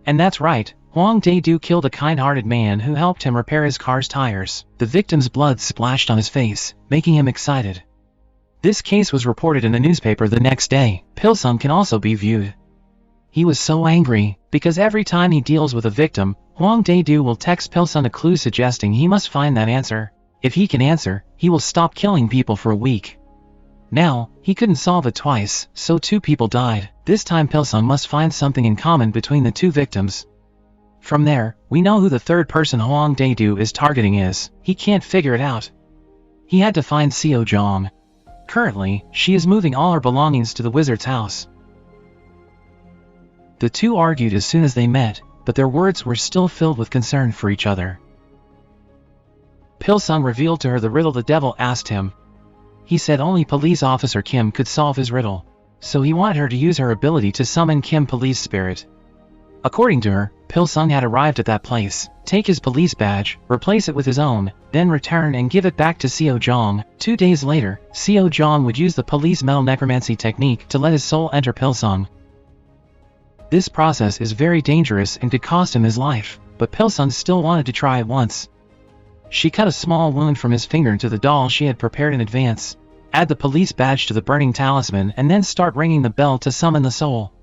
And that's right, Hwang Dae-do killed a kind-hearted man who helped him repair his car's tires. The victim's blood splashed on his face, making him excited. This case was reported in the newspaper the next day. Pil Sung can also be viewed. He was so angry, because every time he deals with a victim, Hwang Dae-do will text Pil Sung a clue suggesting he must find that answer. If he can answer, he will stop killing people for a week. Now, he couldn't solve it twice, so 2 people died. This time Pil Sung must find something in common between the 2 victims. From there, we know who the third person Hwang Dae-do is targeting is. He can't figure it out. He had to find Seo Jung. Currently, she is moving all her belongings to the wizard's house. The two argued as soon as they met, but their words were still filled with concern for each other. Pil Sung revealed to her the riddle the devil asked him. He said only police officer Kim could solve his riddle, so he wanted her to use her ability to summon Kim police spirit. According to her, Pil Sung had arrived at that place, take his police badge, replace it with his own, then return and give it back to Seo Jung. 2 days later, Seo Jung would use the police metal necromancy technique to let his soul enter Pil Sung. This process is very dangerous and could cost him his life, but Pil Sung still wanted to try it once. She cut a small wound from his finger to the doll she had prepared in advance. Add the police badge to the burning talisman and then start ringing the bell to summon the soul.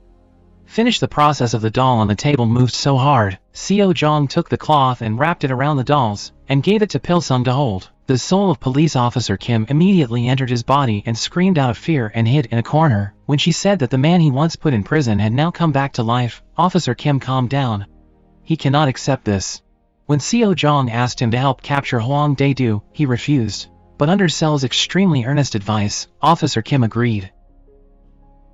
Finish the process of the doll on the table moved so hard. Seo Jung took the cloth and wrapped it around the dolls, and gave it to Pil Sung to hold. The soul of police officer Kim immediately entered his body and screamed out of fear and hid in a corner. When she said that the man he once put in prison had now come back to life, Officer Kim calmed down. He cannot accept this. When Seo Jung asked him to help capture Hwang Dae-do, he refused. But under Cell's extremely earnest advice, Officer Kim agreed.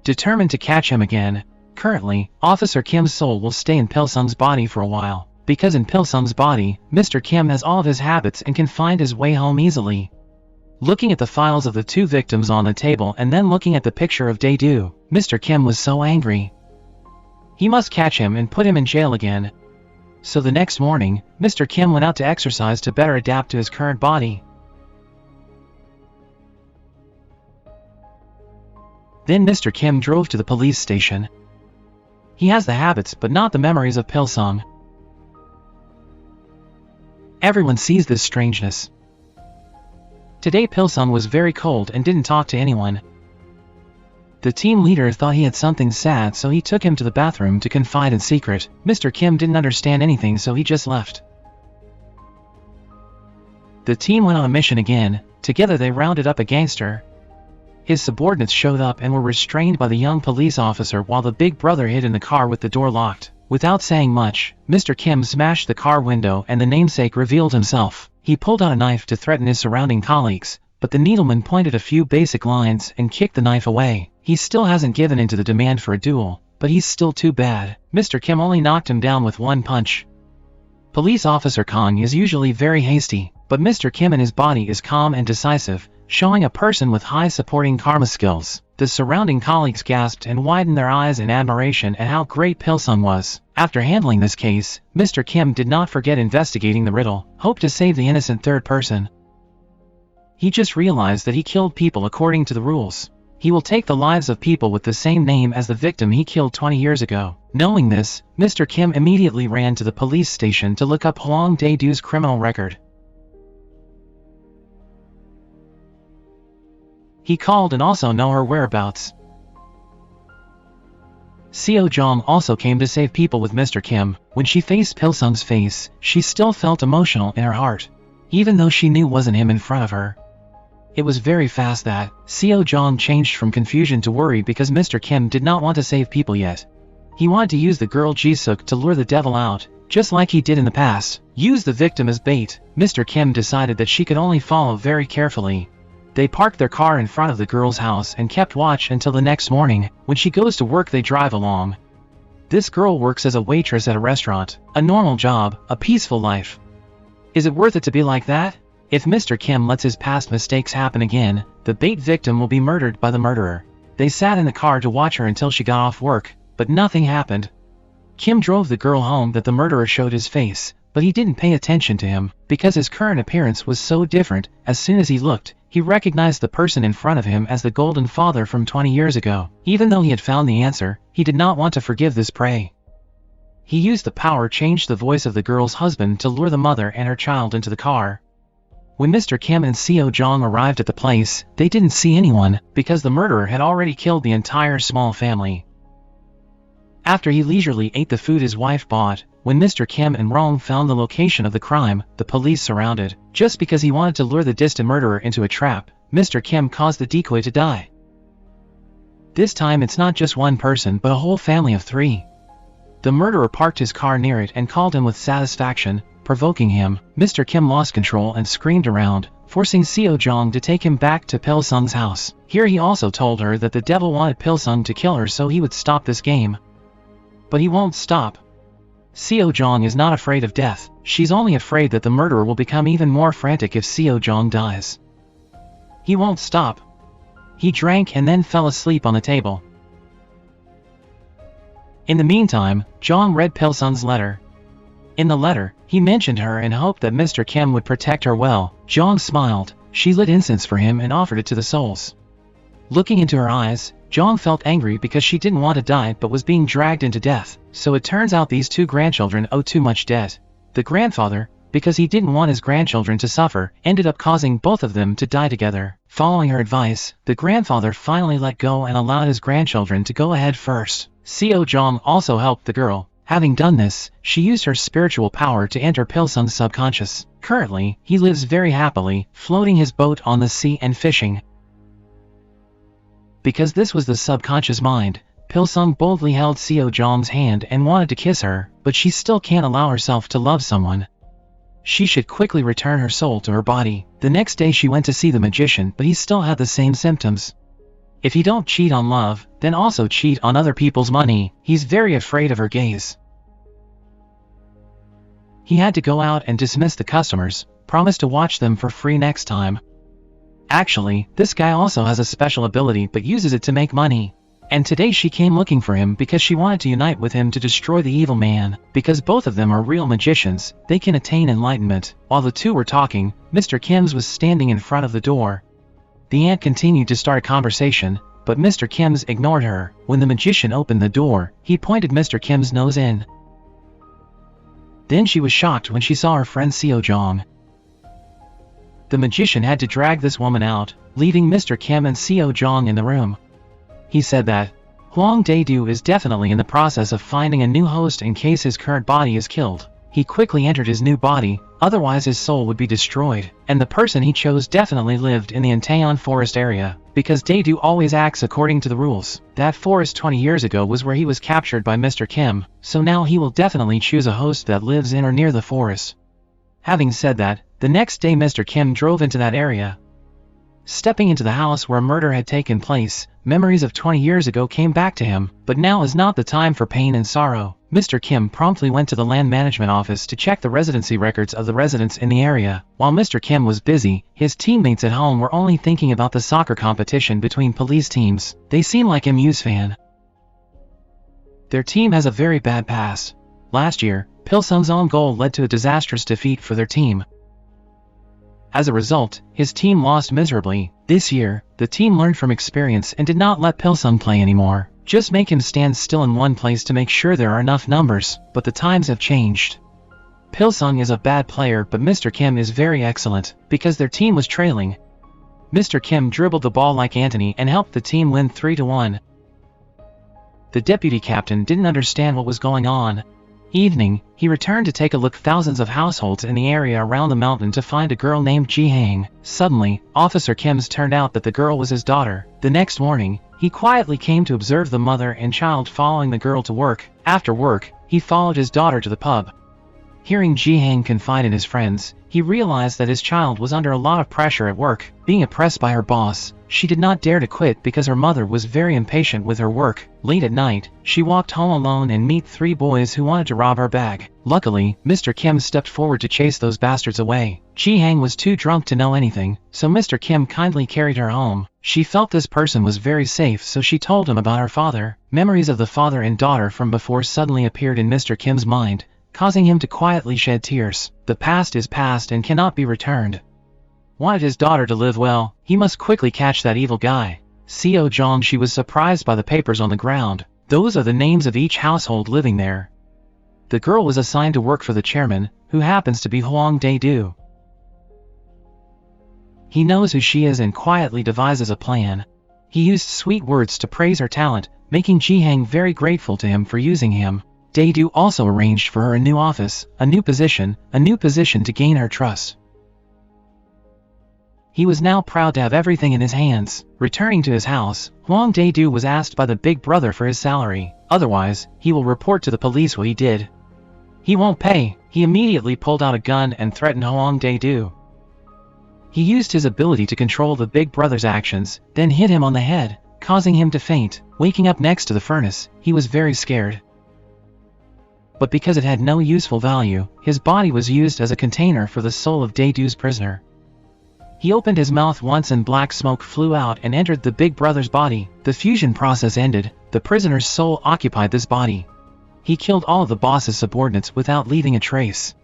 determined to catch him again. Currently, Officer Kim's soul will stay in Pil Sung's body for a while, because in Pil Sung's body, Mr. Kim has all of his habits and can find his way home easily. Looking at the files of the two victims on the table and then looking at the picture of Dae-do, Mr. Kim was so angry. He must catch him and put him in jail again. So the next morning, Mr. Kim went out to exercise to better adapt to his current body. Then Mr. Kim drove to the police station. He has the habits but not the memories of Pil Sung. Everyone sees this strangeness. Today Pil Sung was very cold and didn't talk to anyone. The team leader thought he had something sad, so he took him to the bathroom to confide in secret. Mr. Kim didn't understand anything, so he just left. The team went on a mission again. Together they rounded up a gangster. His subordinates showed up and were restrained by the young police officer while the big brother hid in the car with the door locked. Without saying much, Mr. Kim smashed the car window and the namesake revealed himself. He pulled out a knife to threaten his surrounding colleagues, but the needleman pointed a few basic lines and kicked the knife away. He still hasn't given in to the demand for a duel, but he's still too bad. Mr. Kim only knocked him down with one punch. Police Officer Kang is usually very hasty, but Mr. Kim in his body is calm and decisive, showing a person with high supporting karma skills. The surrounding colleagues gasped and widened their eyes in admiration at how great Pil Sung was. After handling this case, Mr. Kim did not forget investigating the riddle, hoped to save the innocent third person. He just realized that he killed people according to the rules. He will take the lives of people with the same name as the victim he killed 20 years ago. Knowing this, Mr. Kim immediately ran to the police station to look up Hwang Dae-do's criminal record. He called and also know her whereabouts. Seo Jung also came to save people with Mr. Kim. When she faced Pil Sung's face, she still felt emotional in her heart, even though she knew wasn't him in front of her. It was very fast that Seo Jung changed from confusion to worry because Mr. Kim did not want to save people yet. He wanted to use the girl Ji-suk to lure the devil out, just like he did in the past. Use the victim as bait. Mr. Kim decided that she could only follow very carefully. They parked their car in front of the girl's house and kept watch until the next morning. When she goes to work they drive along. This girl works as a waitress at a restaurant. A normal job, a peaceful life. Is it worth it to be like that? If Mr. Kim lets his past mistakes happen again, the bait victim will be murdered by the murderer. They sat in the car to watch her until she got off work, but nothing happened. Kim drove the girl home that the murderer showed his face, but he didn't pay attention to him, because his current appearance was so different. As soon as he looked, he recognized the person in front of him as the Golden Father from 20 years ago. Even though he had found the answer, he did not want to forgive this prey. He used the power changed the voice of the girl's husband to lure the mother and her child into the car. When Mr. Kim and Seo Jung arrived at the place, they didn't see anyone, because the murderer had already killed the entire small family. After he leisurely ate the food his wife bought, when Mr. Kim and Rong found the location of the crime, the police surrounded. Just because he wanted to lure the distant murderer into a trap, Mr. Kim caused the decoy to die. This time it's not just one person but a whole family of 3. The murderer parked his car near it and called him with satisfaction, provoking him. Mr. Kim lost control and screamed around, forcing Seo Jung to take him back to Pil Sung's house. Here he also told her that the devil wanted Pil Sung to kill her so he would stop this game. But he won't stop. Seo Jung is not afraid of death. She's only afraid that the murderer will become even more frantic if Seo Jung dies. He won't stop. He drank and then fell asleep on the table. In the meantime, Jung read Pil Sung's letter. In the letter, he mentioned her and hoped that Mr. Kim would protect her well. Jung smiled. She lit incense for him and offered it to the souls. Looking into her eyes, Jung felt angry because she didn't want to die but was being dragged into death. So it turns out these 2 grandchildren owe too much debt. The grandfather, because he didn't want his grandchildren to suffer, ended up causing both of them to die together. Following her advice, the grandfather finally let go and allowed his grandchildren to go ahead first. Seo Jung also helped the girl. Having done this, she used her spiritual power to enter Pil Sung's subconscious. Currently, he lives very happily, floating his boat on the sea and fishing. Because this was the subconscious mind, Pil Sung boldly held Seo Jung's hand and wanted to kiss her, but she still can't allow herself to love someone. She should quickly return her soul to her body. The next day she went to see the magician, but he still had the same symptoms. If he don't cheat on love, then also cheat on other people's money. He's very afraid of her gaze. He had to go out and dismiss the customers, promise to watch them for free next time. Actually, this guy also has a special ability but uses it to make money. And today she came looking for him because she wanted to unite with him to destroy the evil man. Because both of them are real magicians, they can attain enlightenment. While the two were talking, Mr. Kim's was standing in front of the door. The aunt continued to start a conversation, but Mr. Kim's ignored her. When the magician opened the door, he pointed Mr. Kim's nose in. Then she was shocked when she saw her friend Seo Jung. The magician had to drag this woman out, leaving Mr. Kim and Seo Jung in the room. He said that Hwang Dae-do is definitely in the process of finding a new host in case his current body is killed. He quickly entered his new body, otherwise his soul would be destroyed. And the person he chose definitely lived in the Antaeon forest area, because Dae-do always acts according to the rules. That forest 20 years ago was where he was captured by Mr. Kim, so now he will definitely choose a host that lives in or near the forest. Having said that, the next day Mr. Kim drove into that area. Stepping into the house where a murder had taken place, memories of 20 years ago came back to him, but now is not the time for pain and sorrow. Mr. Kim promptly went to the land management office to check the residency records of the residents in the area. While Mr. Kim was busy, his teammates at home were only thinking about the soccer competition between police teams. They seem like a Muse fan. Their team has a very bad past. Last year, Pil Sung's own goal led to a disastrous defeat for their team. As a result, his team lost miserably. This year, the team learned from experience and did not let Pil Sung play anymore. Just make him stand still in one place to make sure there are enough numbers, but the times have changed. Pil Sung is a bad player, but Mr. Kim is very excellent, because their team was trailing. Mr. Kim dribbled the ball like Anthony and helped the team win 3-1. The deputy captain didn't understand what was going on. Evening, he returned to take a look thousands of households in the area around the mountain to find a girl named Ji Hang. Suddenly, Officer Kim's turned out that the girl was his daughter. The next morning, he quietly came to observe the mother and child following the girl to work. After work, he followed his daughter to the pub. Hearing Ji Hang confide in his friends, he realized that his child was under a lot of pressure at work. Being oppressed by her boss, she did not dare to quit because her mother was very impatient with her work. Late at night, she walked home alone and met 3 boys who wanted to rob her bag. Luckily, Mr. Kim stepped forward to chase those bastards away. Ji Hang was too drunk to know anything, so Mr. Kim kindly carried her home. She felt this person was very safe, so she told him about her father. Memories of the father and daughter from before suddenly appeared in Mr. Kim's mind, causing him to quietly shed tears. The past is past and cannot be returned. Wanted his daughter to live well, he must quickly catch that evil guy. Seo Jung. She was surprised by the papers on the ground. Those are the names of each household living there. The girl was assigned to work for the chairman, who happens to be Hwang Dae-do. He knows who she is and quietly devises a plan. He used sweet words to praise her talent, making Ji Hang very grateful to him for using him. Dae-do also arranged for her a new office, a new position to gain her trust. He was now proud to have everything in his hands. Returning to his house, Hwang Dae-do was asked by the big brother for his salary. Otherwise, he will report to the police what he did. He won't pay. He immediately pulled out a gun and threatened Hwang Dae-do. He used his ability to control the big brother's actions, then hit him on the head, causing him to faint. Waking up next to the furnace, he was very scared. But because it had no useful value, his body was used as a container for the soul of Dae-do's prisoner. He opened his mouth once and black smoke flew out and entered the big brother's body. The fusion process ended. The prisoner's soul occupied this body. He killed all of the boss's subordinates without leaving a trace.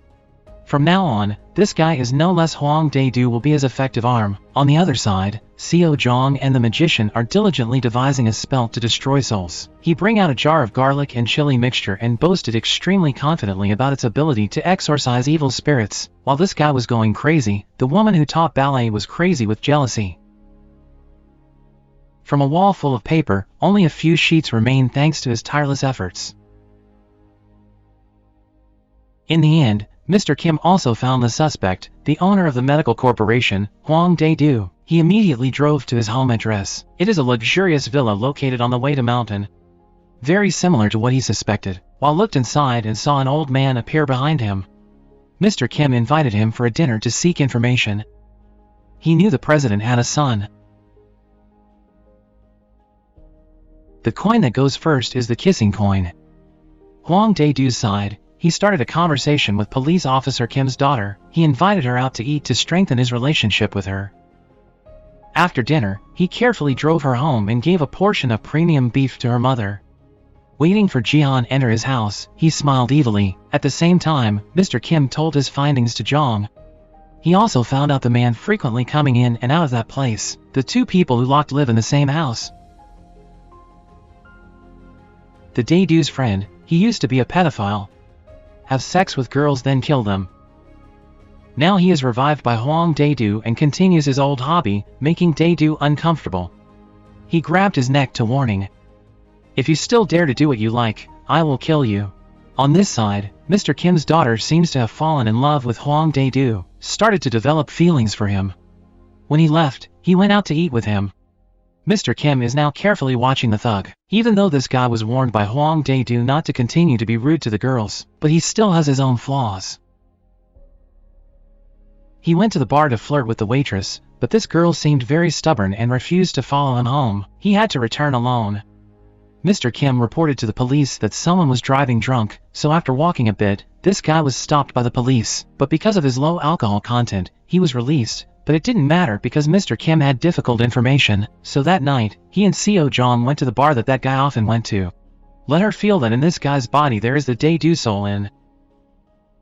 From now on, this guy is no less. Hwang Dae-do will be his effective arm. On the other side, Seo Jung and the magician are diligently devising a spell to destroy souls. He bring out a jar of garlic and chili mixture and boasted extremely confidently about its ability to exorcise evil spirits. While this guy was going crazy, the woman who taught ballet was crazy with jealousy. From a wall full of paper, only a few sheets remain thanks to his tireless efforts. In the end, Mr. Kim also found the suspect, the owner of the medical corporation, Hwang Dae-do. He immediately drove to his home address. It is a luxurious villa located on the way to mountain. Very similar to what he suspected. While looked inside and saw an old man appear behind him. Mr. Kim invited him for a dinner to seek information. He knew the president had a son. The coin that goes first is the kissing coin. Hwang Dae-doo's side, he started a conversation with police officer Kim's daughter. He invited her out to eat to strengthen his relationship with her. After dinner, he carefully drove her home and gave a portion of premium beef to her mother. Waiting for Jihan enter his house, he smiled evilly. At the same time, Mr. Kim told his findings to Jong. He also found out the man frequently coming in and out of that place. The two people who locked live in the same house. The Dae-doo's friend, he used to be a pedophile. Have sex with girls then kill them. Now he is revived by Hwang Dae-doo and continues his old hobby, making Dae-doo uncomfortable. He grabbed his neck to warning. If you still dare to do what you like, I will kill you. On this side, Mr. Kim's daughter seems to have fallen in love with Hwang Dae-doo, started to develop feelings for him. When he left, he went out to eat with him. Mr. Kim is now carefully watching the thug. Even though this guy was warned by Hwang Dae-doo not to continue to be rude to the girls, but he still has his own flaws. He went to the bar to flirt with the waitress, but this girl seemed very stubborn and refused to follow him home. He had to return alone. Mr. Kim reported to the police that someone was driving drunk, so after walking a bit, this guy was stopped by the police, but because of his low alcohol content, he was released. But it didn't matter because Mr. Kim had difficult information, so that night, he and Seo Jung went to the bar that guy often went to. Let her feel that in this guy's body there is the Dae-doo soul in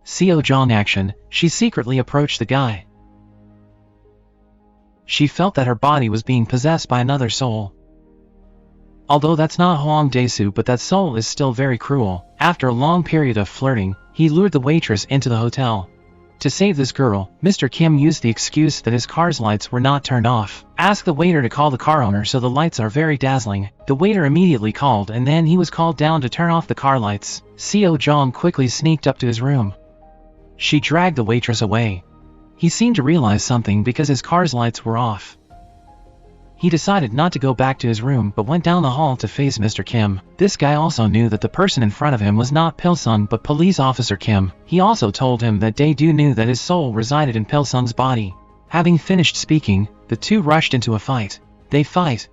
Seo Jung action. She secretly approached the guy. She felt that her body was being possessed by another soul. Although that's not Hwang Dae-soo, but that soul is still very cruel. After a long period of flirting, he lured the waitress into the hotel. To save this girl, Mr. Kim used the excuse that his car's lights were not turned off. Ask the waiter to call the car owner so the lights are very dazzling. The waiter immediately called and then he was called down to turn off the car lights. Seo Jung quickly sneaked up to his room. She dragged the waitress away. He seemed to realize something because his car's lights were off. He decided not to go back to his room but went down the hall to face Mr. Kim. This guy also knew that the person in front of him was not Pil Sung but police officer Kim. He also told him that Dae-doo knew that his soul resided in Pil Sung's body. Having finished speaking, the two rushed into a fight. They fight.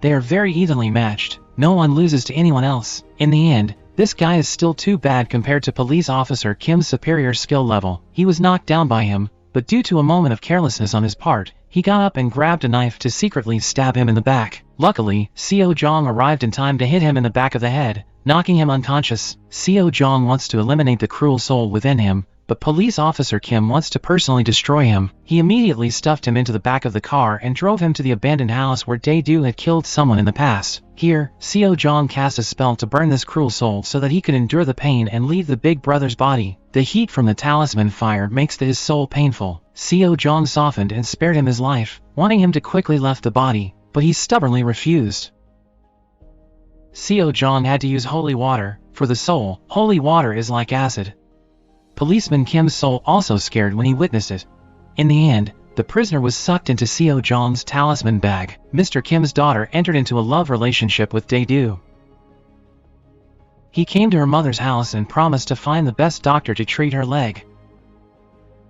They are very evenly matched. No one loses to anyone else. In the end, this guy is still too bad compared to police officer Kim's superior skill level. He was knocked down by him, but due to a moment of carelessness on his part, he got up and grabbed a knife to secretly stab him in the back. Luckily, Seo Jung arrived in time to hit him in the back of the head, knocking him unconscious. Seo Jung wants to eliminate the cruel soul within him, but police officer Kim wants to personally destroy him. He immediately stuffed him into the back of the car and drove him to the abandoned house where Dae-doo had killed someone in the past. Here, Seo Jung cast a spell to burn this cruel soul so that he could endure the pain and leave the big brother's body. The heat from the talisman fire makes his soul painful. Seo Jung softened and spared him his life, wanting him to quickly leave the body, but he stubbornly refused. Seo Jung had to use holy water. For the soul, holy water is like acid. Policeman Kim's soul also scared when he witnessed it. In the end, the prisoner was sucked into Seo Jung's talisman bag. Mr. Kim's daughter entered into a love relationship with Dae-doo. He came to her mother's house and promised to find the best doctor to treat her leg.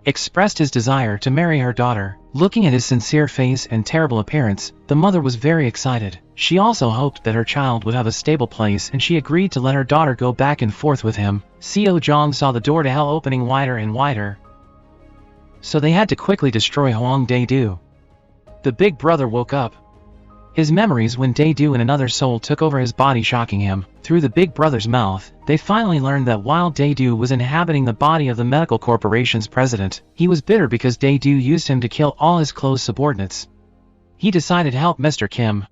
Expressed his desire to marry her daughter. Looking at his sincere face and terrible appearance, the mother was very excited. She also hoped that her child would have a stable place and she agreed to let her daughter go back and forth with him. Seo Jung saw the door to hell opening wider and wider. So they had to quickly destroy Hwang Dae-doo. The big brother woke up. His memories when Dae-doo and another soul took over his body shocking him. Through the big brother's mouth, they finally learned that while Dae-doo was inhabiting the body of the medical corporation's president, he was bitter because Dae-doo used him to kill all his close subordinates. He decided to help Mr. Kim.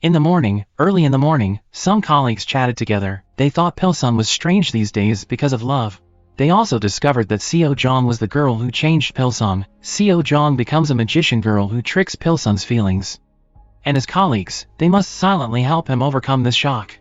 Early in the morning, some colleagues chatted together. They thought Pil Sung was strange these days because of love. They also discovered that Seo Jung was the girl who changed Pil Sung. Seo Jung becomes a magician girl who tricks Pil Sung's feelings. And as colleagues, they must silently help him overcome this shock.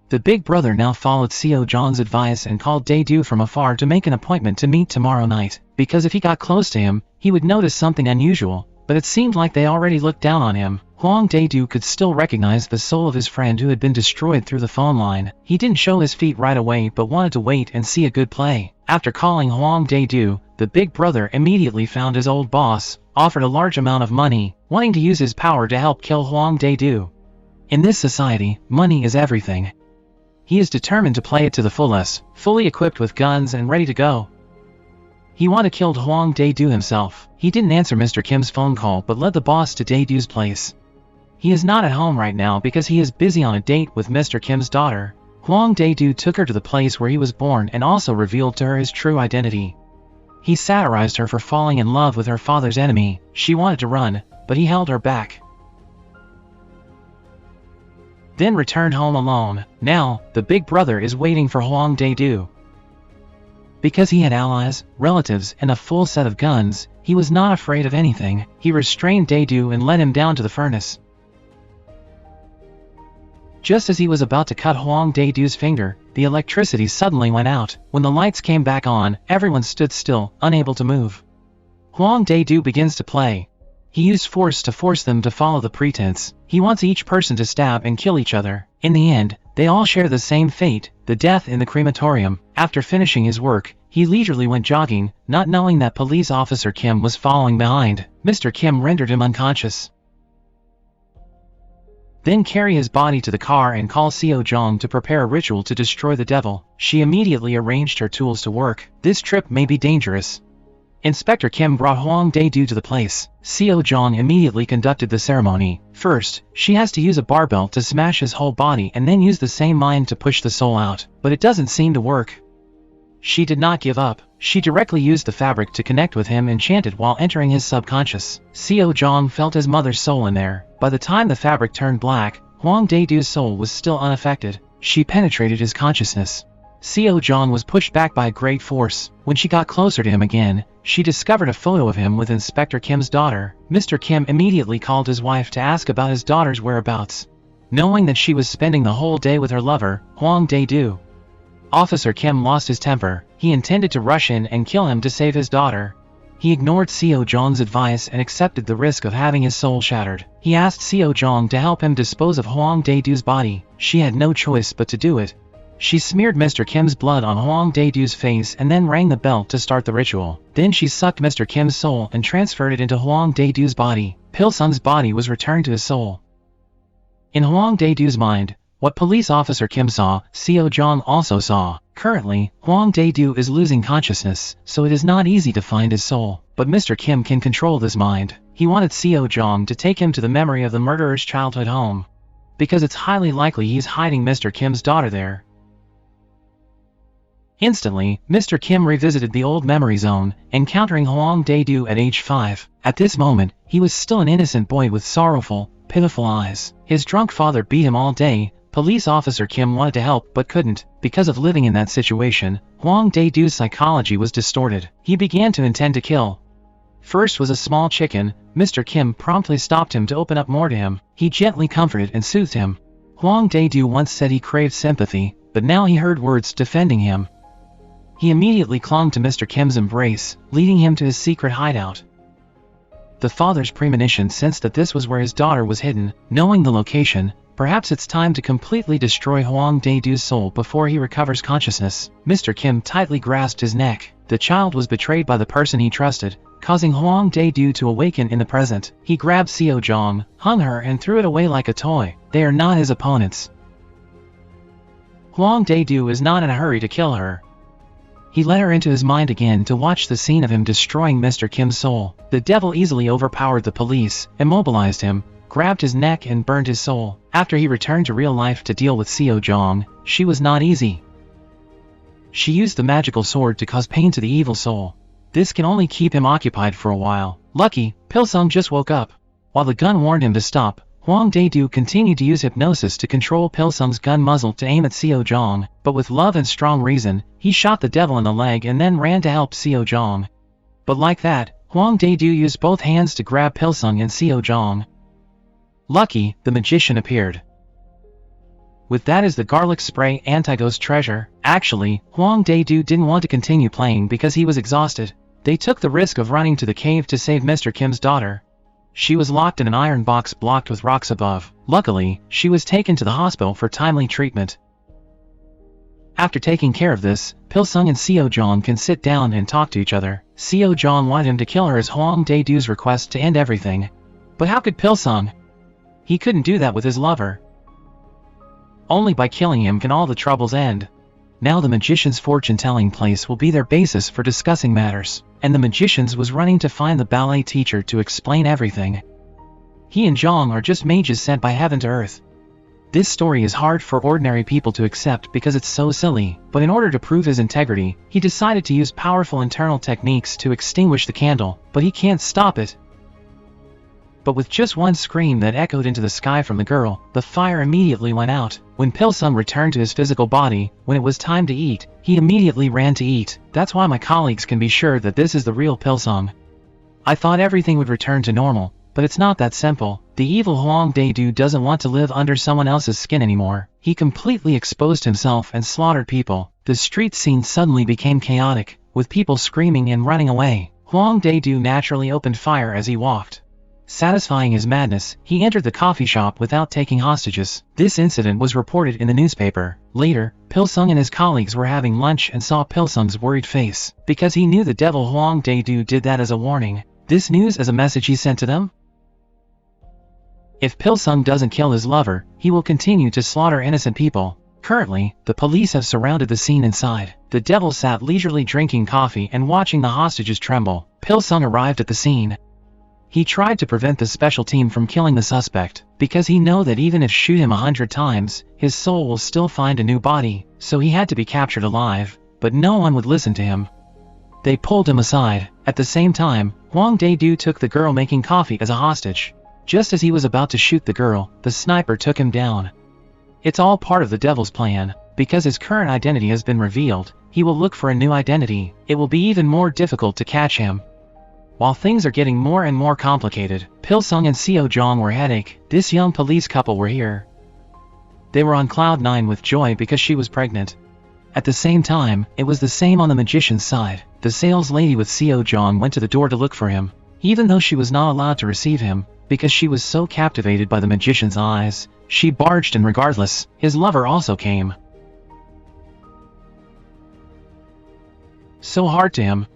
The big brother now followed Seo Jung's advice and called Dae-doo from afar to make an appointment to meet tomorrow night, because if he got close to him, he would notice something unusual, but it seemed like they already looked down on him. Hwang Dae-doo could still recognize the soul of his friend who had been destroyed through the phone line. He didn't show his feet right away but wanted to wait and see a good play. After calling Hwang Dae-doo, the big brother immediately found his old boss, offered a large amount of money, wanting to use his power to help kill Hwang Dae-doo. In this society, money is everything. He is determined to play it to the fullest, fully equipped with guns and ready to go. He wanted to kill Hwang Dae-do himself. He didn't answer Mr. Kim's phone call but led the boss to Dae-do's place. He is not at home right now because he is busy on a date with Mr. Kim's daughter. Hwang Dae-do took her to the place where he was born and also revealed to her his true identity. He satirized her for falling in love with her father's enemy. She wanted to run, but he held her back. Then returned home alone. Now, the big brother is waiting for Hwang Dae-do. Because he had allies, relatives, and a full set of guns, he was not afraid of anything. He restrained Dae-do and led him down to the furnace. Just as he was about to cut Hwang Dae-do's finger, the electricity suddenly went out. When the lights came back on, everyone stood still, unable to move. Hwang Dae-do begins to play. He used force to force them to follow the pretense. He wants each person to stab and kill each other. In the end, they all share the same fate, the death in the crematorium. After finishing his work, he leisurely went jogging, not knowing that police officer Kim was following behind. Mr. Kim rendered him unconscious. Then carry his body to the car and call Seo Jung to prepare a ritual to destroy the devil. She immediately arranged her tools to work. This trip may be dangerous. Inspector Kim brought Hwang Dae-do to the place. Seo Jung immediately conducted the ceremony. First, she has to use a barbell to smash his whole body and then use the same mind to push the soul out. But it doesn't seem to work. She did not give up. She directly used the fabric to connect with him and chanted while entering his subconscious. Seo Jung felt his mother's soul in there. By the time the fabric turned black, Hwang Dae-do's soul was still unaffected. She penetrated his consciousness. Seo Jung was pushed back by great force. When she got closer to him again, she discovered a photo of him with Inspector Kim's daughter. Mr. Kim immediately called his wife to ask about his daughter's whereabouts, knowing that she was spending the whole day with her lover, Hwang Dae-do. Officer Kim lost his temper. He intended to rush in and kill him to save his daughter. He ignored Seo Jung's advice and accepted the risk of having his soul shattered. He asked Seo Jung to help him dispose of Hwang Dae-do's body. She had no choice but to do it. She smeared Mr. Kim's blood on Hwang Dae-do's face and then rang the bell to start the ritual. Then she sucked Mr. Kim's soul and transferred it into Hwang Dae-do's body. Pil Sung's body was returned to his soul. In Hwang Dae-do's mind, what police officer Kim saw, Seo Jung also saw. Currently, Hwang Dae-do is losing consciousness, so it is not easy to find his soul. But Mr. Kim can control this mind. He wanted Seo Jung to take him to the memory of the murderer's childhood home, because it's highly likely he's hiding Mr. Kim's daughter there. Instantly, Mr. Kim revisited the old memory zone, encountering Hwang Dae-do at age 5. At this moment, he was still an innocent boy with sorrowful, pitiful eyes. His drunk father beat him all day. Police officer Kim wanted to help but couldn't. Because of living in that situation, Hwang Dae-do's psychology was distorted. He began to intend to kill. First was a small chicken. Mr. Kim promptly stopped him to open up more to him. He gently comforted and soothed him. Hwang Dae-do once said he craved sympathy, but now he heard words defending him. He immediately clung to Mr. Kim's embrace, leading him to his secret hideout. The father's premonition sensed that this was where his daughter was hidden. Knowing the location, perhaps it's time to completely destroy Hwang Dae-do's soul before he recovers consciousness. Mr. Kim tightly grasped his neck. The child was betrayed by the person he trusted, causing Hwang Dae-do to awaken in the present. He grabbed Seo Jung, hung her and threw it away like a toy. They are not his opponents. Hwang Dae-do is not in a hurry to kill her. He let her into his mind again to watch the scene of him destroying Mr. Kim's soul. The devil easily overpowered the police, immobilized him, grabbed his neck and burned his soul. After he returned to real life to deal with Seo Jung, she was not easy. She used the magical sword to cause pain to the evil soul. This can only keep him occupied for a while. Lucky, Pil Sung just woke up. While the gun warned him to stop, Hwang Dae-do continued to use hypnosis to control Pil Sung's gun muzzle to aim at Seo Jung, but with love and strong reason, he shot the devil in the leg and then ran to help Seo Jung. But like that, Hwang Dae-do used both hands to grab Pil Sung and Seo Jung. Lucky, the magician appeared. With that as the garlic spray anti-ghost treasure. Actually, Hwang Dae-do didn't want to continue playing because he was exhausted. They took the risk of running to the cave to save Mr. Kim's daughter. She was locked in an iron box blocked with rocks above. Luckily, she was taken to the hospital for timely treatment. After taking care of this, Pil Sung and Seo Jung can sit down and talk to each other. Seo Jung wanted him to kill her as Hwang Dae-do's request to end everything. But how could Pil Sung? He couldn't do that with his lover. Only by killing him can all the troubles end. Now the magician's fortune-telling place will be their basis for discussing matters, and the magicians was running to find the ballet teacher to explain everything. He and Jung are just mages sent by heaven to earth. This story is hard for ordinary people to accept because it's so silly, but in order to prove his integrity, he decided to use powerful internal techniques to extinguish the candle, but he can't stop it. But with just one scream that echoed into the sky from the girl, the fire immediately went out. When Pil Sung returned to his physical body, when it was time to eat, he immediately ran to eat. That's why my colleagues can be sure that this is the real Pil Sung. I thought everything would return to normal, but it's not that simple. The evil Hwang Dae-do doesn't want to live under someone else's skin anymore. He completely exposed himself and slaughtered people. The street scene suddenly became chaotic, with people screaming and running away. Hwang Dae-do naturally opened fire as he walked. Satisfying his madness, he entered the coffee shop without taking hostages. This incident was reported in the newspaper. Later, Pil Sung and his colleagues were having lunch and saw Pil Sung's worried face, because he knew the devil Hwang Dae-do did that as a warning. This news as a message he sent to them? If Pil Sung doesn't kill his lover, he will continue to slaughter innocent people. Currently, the police have surrounded the scene inside. The devil sat leisurely drinking coffee and watching the hostages tremble. Pil Sung arrived at the scene. He tried to prevent the special team from killing the suspect, because he knew that even if shoot him 100 times, his soul will still find a new body, so he had to be captured alive, but no one would listen to him. They pulled him aside. At the same time, Hwang Dae-do took the girl making coffee as a hostage. Just as he was about to shoot the girl, the sniper took him down. It's all part of the devil's plan. Because his current identity has been revealed, he will look for a new identity. It will be even more difficult to catch him. While things are getting more and more complicated, Pil Sung and Seo Jung were headache. This young police couple were here. They were on cloud 9 with joy because she was pregnant. At the same time, it was the same on the magician's side. The sales lady with Seo Jung went to the door to look for him, even though she was not allowed to receive him, because she was so captivated by the magician's eyes. She barged in regardless. His lover also came. So hard to him.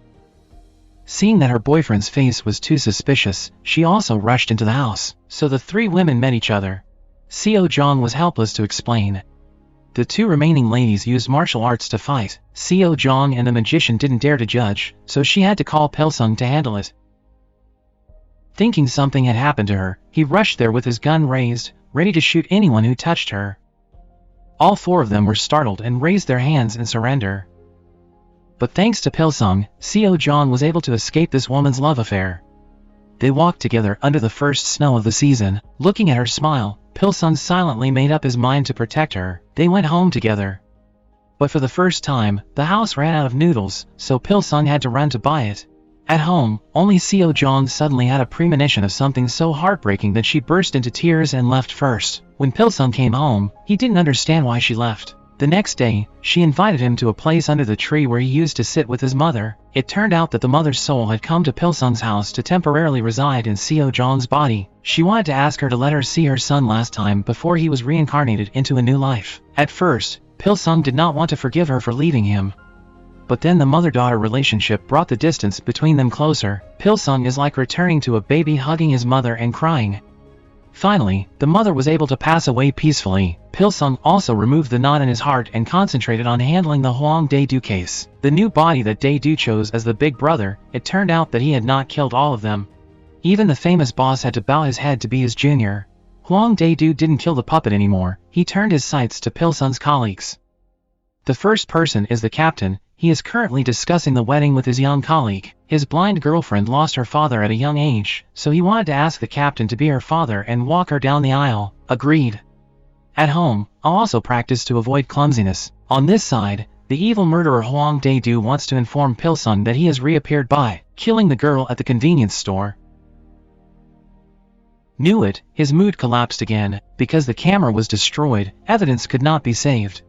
Seeing that her boyfriend's face was too suspicious, she also rushed into the house. So the three women met each other. Seo Jung was helpless to explain. The two remaining ladies used martial arts to fight. Seo Jung and the magician didn't dare to judge, so she had to call Pil Sung to handle it. Thinking something had happened to her, he rushed there with his gun raised, ready to shoot anyone who touched her. All four of them were startled and raised their hands in surrender. But thanks to Pil Sung, Seo Jung was able to escape this woman's love affair. They walked together under the first snow of the season. Looking at her smile, Pil Sung silently made up his mind to protect her. They went home together. But for the first time, the house ran out of noodles, so Pil Sung had to run to buy it. At home, only Seo Jung suddenly had a premonition of something so heartbreaking that she burst into tears and left first. When Pil Sung came home, he didn't understand why she left. The next day, she invited him to a place under the tree where he used to sit with his mother. It turned out that the mother's soul had come to Pil Sung's house to temporarily reside in Seo Jung's body. She wanted to ask her to let her see her son last time before he was reincarnated into a new life. At first, Pil Sung did not want to forgive her for leaving him. But then the mother-daughter relationship brought the distance between them closer. Pil Sung is like returning to a baby hugging his mother and crying. Finally, the mother was able to pass away peacefully. Pil Sung also removed the knot in his heart and concentrated on handling the Hwang Dae-do case. The new body that Dae-do chose as the big brother, it turned out that he had not killed all of them. Even the famous boss had to bow his head to be his junior. Hwang Dae-do didn't kill the puppet anymore. He turned his sights to Pil Sung's colleagues. The first person is the captain. He is currently discussing the wedding with his young colleague. His blind girlfriend lost her father at a young age, so he wanted to ask the captain to be her father and walk her down the aisle. Agreed. At home, I'll also practice to avoid clumsiness. On this side, the evil murderer Hwang Dae-do wants to inform Pil Sung that he has reappeared by killing the girl at the convenience store. Knew it, his mood collapsed again. Because the camera was destroyed, evidence could not be saved.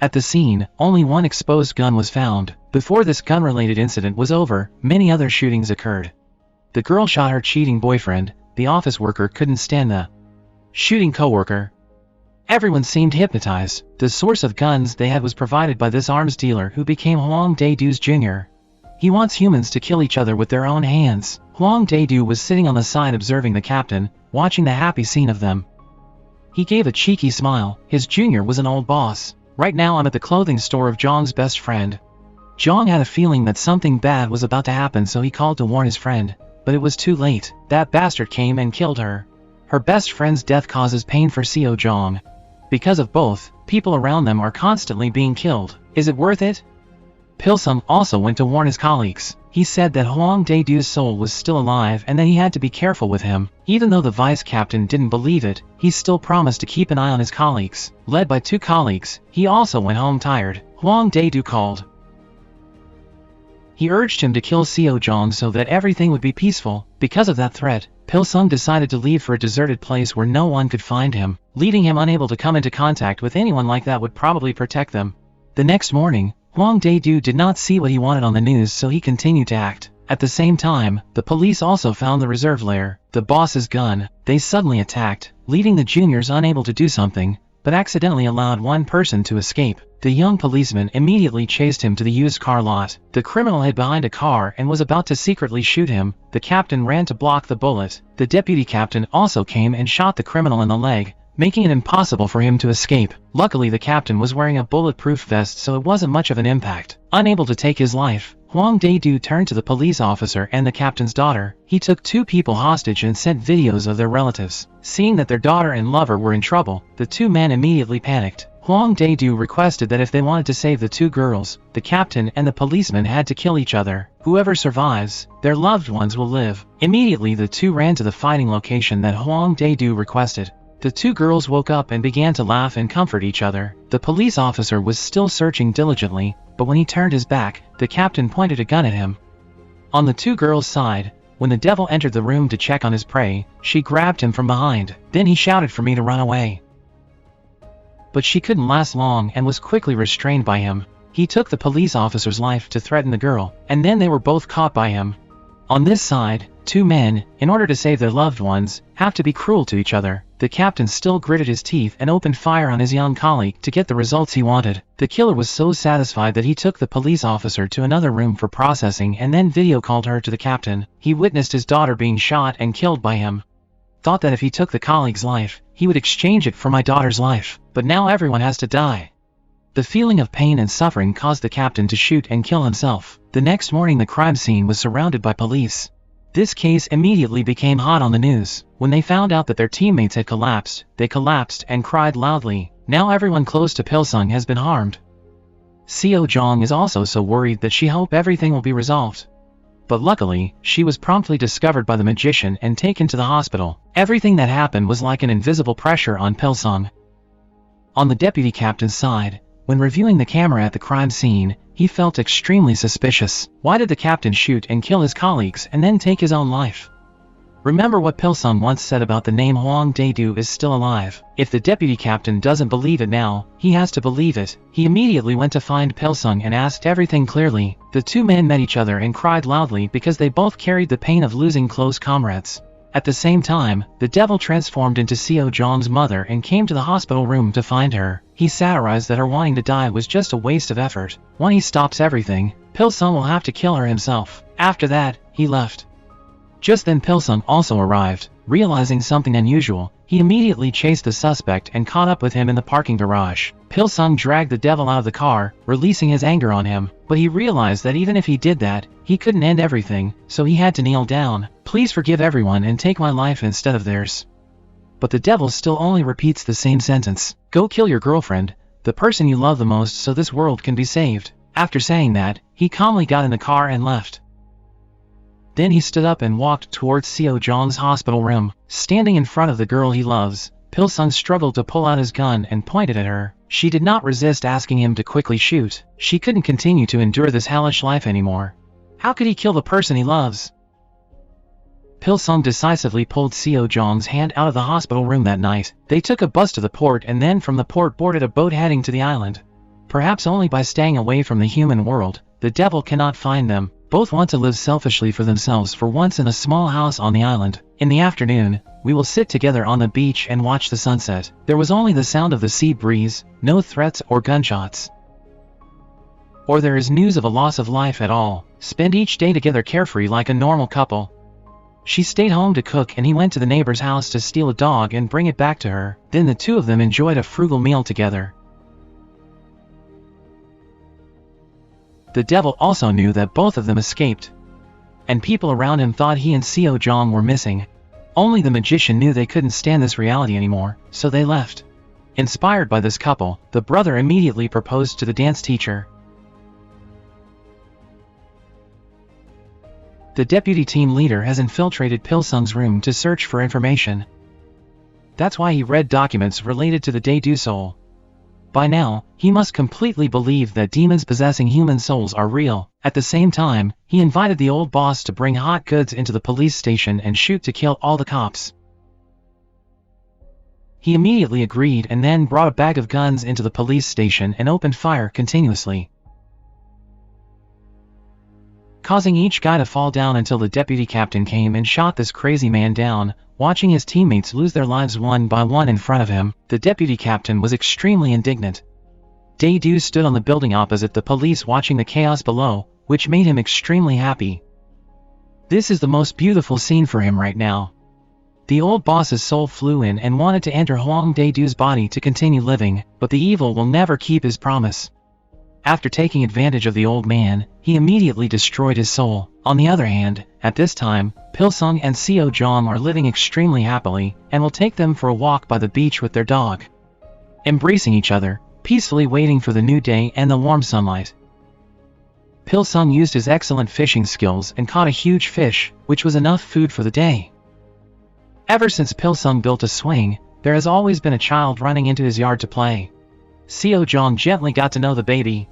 At the scene, only one exposed gun was found. Before this gun-related incident was over, many other shootings occurred. The girl shot her cheating boyfriend. The office worker couldn't stand the shooting coworker. Everyone seemed hypnotized. The source of guns they had was provided by this arms dealer who became Hwang Dae-do's junior. He wants humans to kill each other with their own hands. Hwang Dae-do was sitting on the side observing the captain, watching the happy scene of them. He gave a cheeky smile. His junior was an old boss. Right now I'm at the clothing store of Jong's best friend. Jong had a feeling that something bad was about to happen, so he called to warn his friend. But it was too late. That bastard came and killed her. Her best friend's death causes pain for Seo Jong. Because of both, people around them are constantly being killed. Is it worth it? Pil Sung also went to warn his colleagues. He said that Hwang Dae-doo's soul was still alive and that he had to be careful with him. Even though the vice captain didn't believe it, he still promised to keep an eye on his colleagues. Led by 2 colleagues, he also went home tired. Hwang Dae-doo called. He urged him to kill Seo Jong so that everything would be peaceful. Because of that threat, Pil Sung decided to leave for a deserted place where no one could find him. Leaving him unable to come into contact with anyone like that would probably protect them. The next morning, Hwang Dae-doo did not see what he wanted on the news, so he continued to act. At the same time, the police also found the reserve lair, the boss's gun. They suddenly attacked, leaving the juniors unable to do something, but accidentally allowed one person to escape. The young policeman immediately chased him to the used car lot. The criminal hid behind a car and was about to secretly shoot him. The captain ran to block the bullet. The deputy captain also came and shot the criminal in the leg, making it impossible for him to escape. Luckily, the captain was wearing a bulletproof vest, so it wasn't much of an impact. Unable to take his life, Hwang Dae-doo turned to the police officer and the captain's daughter. He took 2 people hostage and sent videos of their relatives. Seeing that their daughter and lover were in trouble, the 2 men immediately panicked. Hwang Dae-doo requested that if they wanted to save the 2 girls, the captain and the policeman had to kill each other. Whoever survives, their loved ones will live. Immediately the 2 ran to the fighting location that Hwang Dae-doo requested. The 2 girls woke up and began to laugh and comfort each other. The police officer was still searching diligently, but when he turned his back, the captain pointed a gun at him. On the 2 girls' side, when the devil entered the room to check on his prey, she grabbed him from behind. Then he shouted for me to run away. But she couldn't last long and was quickly restrained by him. He took the police officer's life to threaten the girl, and then they were both caught by him. On this side, 2 men, in order to save their loved ones, have to be cruel to each other. The captain still gritted his teeth and opened fire on his young colleague to get the results he wanted. The killer was so satisfied that he took the police officer to another room for processing and then video called her to the captain. He witnessed his daughter being shot and killed by him. Thought that if he took the colleague's life, he would exchange it for my daughter's life. But now everyone has to die. The feeling of pain and suffering caused the captain to shoot and kill himself. The next morning the crime scene was surrounded by police. This case immediately became hot on the news. When they found out that their teammates had collapsed, they collapsed and cried loudly. Now everyone close to Pil Sung has been harmed. Seo Jong is also so worried that she hopes everything will be resolved. But luckily, she was promptly discovered by the magician and taken to the hospital. Everything that happened was like an invisible pressure on Pil Sung. On the deputy captain's side, when reviewing the camera at the crime scene, he felt extremely suspicious. Why did the captain shoot and kill his colleagues and then take his own life? Remember what Pil Sung once said about the name Hwang Dae-doo is still alive. If the deputy captain doesn't believe it now, he has to believe it. He immediately went to find Pil Sung and asked everything clearly. The 2 men met each other and cried loudly because they both carried the pain of losing close comrades. At the same time, the devil transformed into Seo Jong's mother and came to the hospital room to find her. He satirized that her wanting to die was just a waste of effort. When he stops everything, Pil Sung will have to kill her himself. After that, he left. Just then Pil Sung also arrived. Realizing something unusual, he immediately chased the suspect and caught up with him in the parking garage. Pil Sung dragged the devil out of the car, releasing his anger on him. But he realized that even if he did that, he couldn't end everything, so he had to kneel down. Please forgive everyone and take my life instead of theirs. But the devil still only repeats the same sentence. Go kill your girlfriend, the person you love the most, so this world can be saved. After saying that, he calmly got in the car and left. Then he stood up and walked towards Seo Jong's hospital room. Standing in front of the girl he loves, Pil Sung struggled to pull out his gun and pointed at her. She did not resist asking him to quickly shoot. She couldn't continue to endure this hellish life anymore. How could he kill the person he loves? Pil Sung decisively pulled Seo Jong's hand out of the hospital room that night. They took a bus to the port and then from the port boarded a boat heading to the island. Perhaps only by staying away from the human world, the devil cannot find them. Both want to live selfishly for themselves for once in a small house on the island. In the afternoon, we will sit together on the beach and watch the sunset. There was only the sound of the sea breeze, no threats or gunshots. Or there is news of a loss of life at all. Spend each day together carefree like a normal couple. She stayed home to cook and he went to the neighbor's house to steal a dog and bring it back to her. Then the two of them enjoyed a frugal meal together. The devil also knew that both of them escaped, and people around him thought he and Seo Jung were missing. Only the magician knew they couldn't stand this reality anymore, so they left. Inspired by this couple, the brother immediately proposed to the dance teacher. The deputy team leader has infiltrated Pil Sung's room to search for information. That's why he read documents related to the Dae-do soul. By now, he must completely believe that demons possessing human souls are real. At the same time, he invited the old boss to bring hot goods into the police station and shoot to kill all the cops. He immediately agreed and then brought a bag of guns into the police station and opened fire continuously, causing each guy to fall down until the deputy captain came and shot this crazy man down. Watching his teammates lose their lives one by one in front of him, the deputy captain was extremely indignant. Dae-do stood on the building opposite the police watching the chaos below, which made him extremely happy. This is the most beautiful scene for him right now. The old boss's soul flew in and wanted to enter Hwang Dae-do's body to continue living, but the evil will never keep his promise. After taking advantage of the old man, he immediately destroyed his soul. On the other hand, at this time, Pil Sung and Seo Jung are living extremely happily, and will take them for a walk by the beach with their dog, embracing each other, peacefully waiting for the new day and the warm sunlight. Pil Sung used his excellent fishing skills and caught a huge fish, which was enough food for the day. Ever since Pil Sung built a swing, there has always been a child running into his yard to play. Seo Jung gently got to know the baby.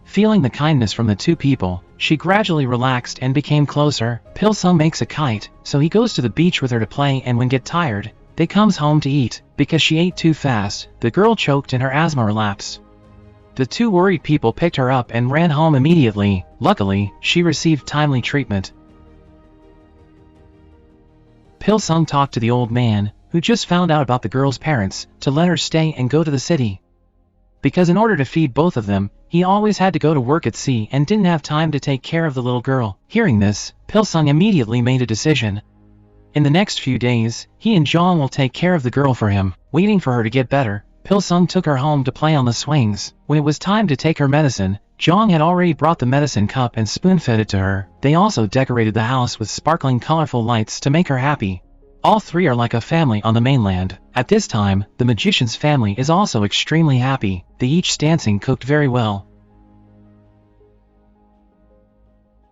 Feeling the kindness from the two people, she gradually relaxed and became closer. Pil Sung makes a kite, so he goes to the beach with her to play, and when get tired, they comes home to eat. Because she ate too fast, the girl choked and her asthma relapsed. The two worried people picked her up and ran home immediately. Luckily, she received timely treatment. Pil Sung talked to the old man, who just found out about the girl's parents, to let her stay and go to the city. Because in order to feed both of them, he always had to go to work at sea and didn't have time to take care of the little girl. Hearing this, Pil Sung immediately made a decision. In the next few days, he and Jong will take care of the girl for him. Waiting for her to get better, Pil Sung took her home to play on the swings. When it was time to take her medicine, Jong had already brought the medicine cup and spoon-fed it to her. They also decorated the house with sparkling colorful lights to make her happy. All three are like a family on the mainland. At this time, the magician's family is also extremely happy. They each dancing cooked very well.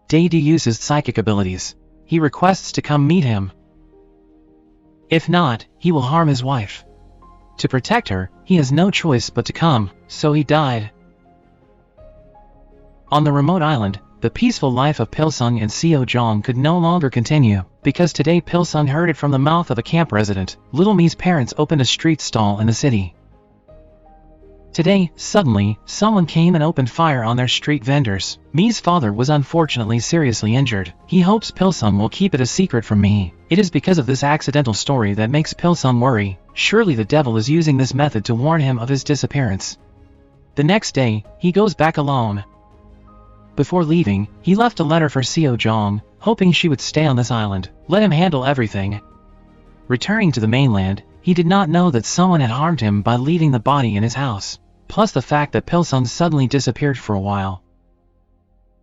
Dae-do uses psychic abilities. He requests to come meet him. If not, he will harm his wife. To protect her, he has no choice but to come, so he died. On the remote island, the peaceful life of Pil Sung and Seo Jung could no longer continue, because today Pil Sung heard it from the mouth of a camp resident. Little Mi's parents opened a street stall in the city. Today, suddenly, someone came and opened fire on their street vendors. Mi's father was unfortunately seriously injured. He hopes Pil Sung will keep it a secret from Mi. It is because of this accidental story that makes Pil Sung worry. Surely the devil is using this method to warn him of his disappearance. The next day, he goes back alone. Before leaving, he left a letter for Seo Jung, hoping she would stay on this island, let him handle everything. Returning to the mainland, he did not know that someone had harmed him by leaving the body in his house, plus the fact that Pil Sung suddenly disappeared for a while.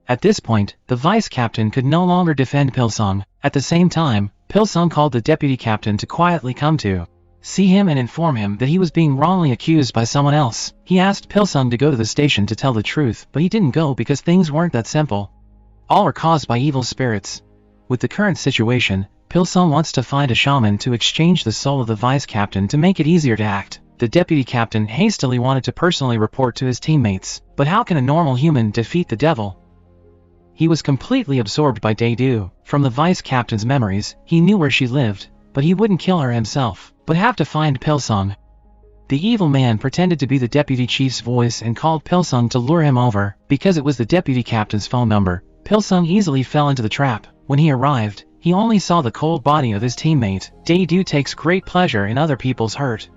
At this point, the vice captain could no longer defend Pil Sung. At the same time, Pil Sung called the deputy captain to quietly come to see him and inform him that he was being wrongly accused by someone else. He asked Pil Sung to go to the station to tell the truth, but he didn't go because things weren't that simple. All are caused by evil spirits. With the current situation, Pil Sung wants to find a shaman to exchange the soul of the vice captain to make it easier to act. The deputy captain hastily wanted to personally report to his teammates, but how can a normal human defeat the devil? He was completely absorbed by Dae-do. From the vice captain's memories, he knew where she lived, but he wouldn't kill her himself, but have to find Pil Sung. The evil man pretended to be the deputy chief's voice and called Pil Sung to lure him over. Because it was the deputy captain's phone number, Pil Sung easily fell into the trap. When he arrived, he only saw the cold body of his teammate. Dae-do takes great pleasure in other people's hurt.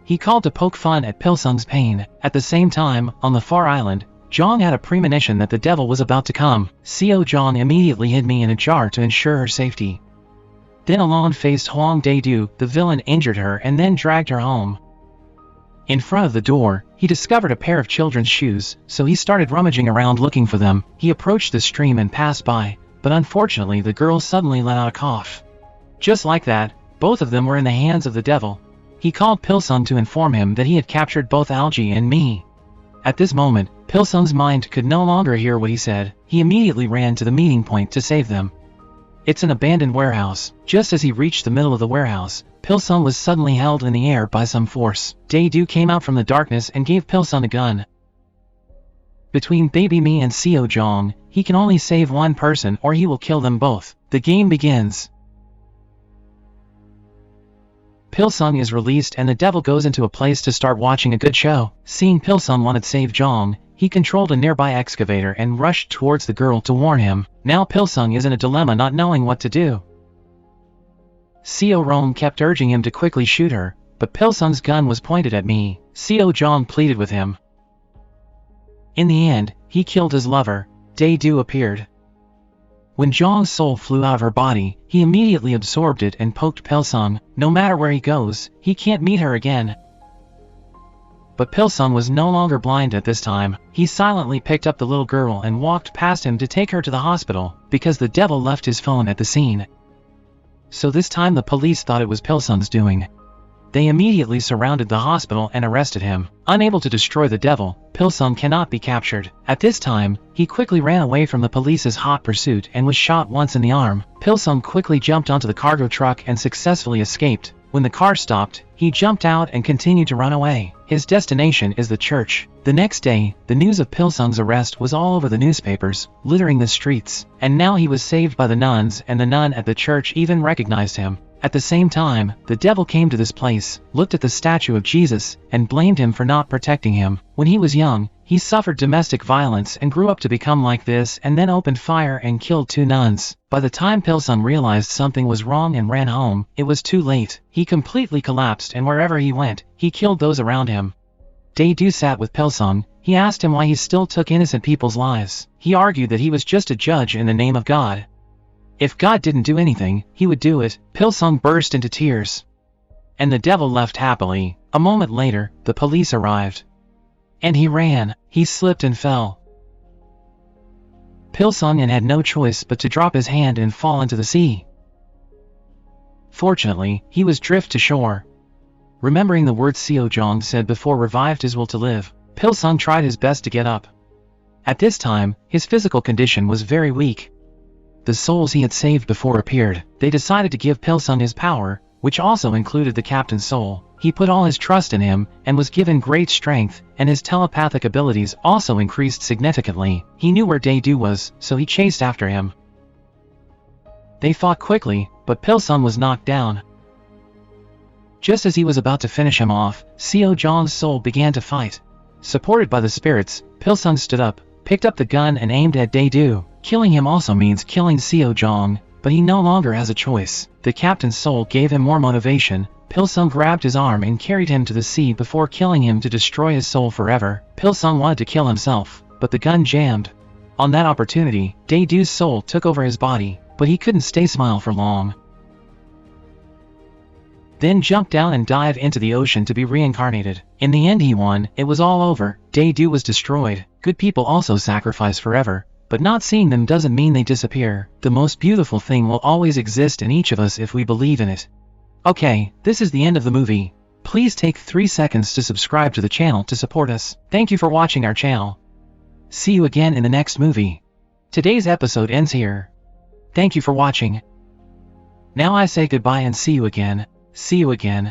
He called to poke fun at Pil Sung's pain. At the same time, on the far island, Jong had a premonition that the devil was about to come. Seo Jung immediately hid me in a jar to ensure her safety. Then along faced Hwang Dae-do, the villain injured her and then dragged her home. In front of the door, he discovered a pair of children's shoes, so he started rummaging around looking for them. He approached the stream and passed by, but unfortunately the girl suddenly let out a cough. Just like that, both of them were in the hands of the devil. He called Pil Sung to inform him that he had captured both Algie and me. At this moment, Pil Sung's mind could no longer hear what he said. He immediately ran to the meeting point to save them. It's an abandoned warehouse. Just as he reached the middle of the warehouse, Pil Sung was suddenly held in the air by some force. Dae-do came out from the darkness and gave Pil Sung a gun. Between Baby Me and Seo Jong, he can only save one person or he will kill them both. The game begins. Pil Sung is released and the devil goes into a place to start watching a good show. Seeing Pil Sung wanted to save Jong, he controlled a nearby excavator and rushed towards the girl to warn him. Now Pil Sung is in a dilemma not knowing what to do. Seo Rong kept urging him to quickly shoot her, but Pil Sung's gun was pointed at me. Seo Jong pleaded with him. In the end, he killed his lover. Dae-do appeared. When Jong's soul flew out of her body, he immediately absorbed it and poked Pil Sung. No matter where he goes, he can't meet her again. But Pil Sung was no longer blind at this time. He silently picked up the little girl and walked past him to take her to the hospital, because the devil left his phone at the scene. So this time the police thought it was Pil Sung's doing. They immediately surrounded the hospital and arrested him. Unable to destroy the devil, Pil Sung cannot be captured. At this time, he quickly ran away from the police's hot pursuit and was shot once in the arm. Pil Sung quickly jumped onto the cargo truck and successfully escaped. When the car stopped, he jumped out and continued to run away. His destination is the church. The next day, the news of Pil Sung's arrest was all over the newspapers, littering the streets. And now he was saved by the nuns, and the nun at the church even recognized him. At the same time, the devil came to this place, looked at the statue of Jesus, and blamed him for not protecting him. When he was young, he suffered domestic violence and grew up to become like this and then opened fire and killed 2 nuns. By the time Pil Sung realized something was wrong and ran home, it was too late. He completely collapsed and wherever he went, he killed those around him. Dae-do sat with Pil Sung. He asked him why he still took innocent people's lives. He argued that he was just a judge in the name of God. If God didn't do anything, he would do it. Pil Sung burst into tears. And the devil left happily. A moment later, the police arrived. And he ran. He slipped and fell. Pil Sung had no choice but to drop his hand and fall into the sea. Fortunately, he was drift to shore. Remembering the words Seo Jong said before revived his will to live, Pil Sung tried his best to get up. At this time, his physical condition was very weak. The souls he had saved before appeared. They decided to give Pil Sung his power, which also included the captain's soul. He put all his trust in him, and was given great strength, and his telepathic abilities also increased significantly. He knew where Dae-do was, so he chased after him. They fought quickly, but Pil Sung was knocked down. Just as he was about to finish him off, Seo Jong's soul began to fight. Supported by the spirits, Pil Sung stood up, picked up the gun and aimed at Dae-do. Killing him also means killing Seo Jong, but he no longer has a choice. The captain's soul gave him more motivation. Pil Sung grabbed his arm and carried him to the sea before killing him to destroy his soul forever. Pil Sung wanted to kill himself, but the gun jammed. On that opportunity, Dae-do's soul took over his body, but he couldn't stay smile for long. Then jumped down and dived into the ocean to be reincarnated. In the end he won. It was all over. Dae-do was destroyed. Good people also sacrifice forever. But not seeing them doesn't mean they disappear. The most beautiful thing will always exist in each of us if we believe in it. Okay, this is the end of the movie. Please take 3 seconds to subscribe to the channel to support us. Thank you for watching our channel. See you again in the next movie. Today's episode ends here. Thank you for watching. Now I say goodbye and see you again. See you again.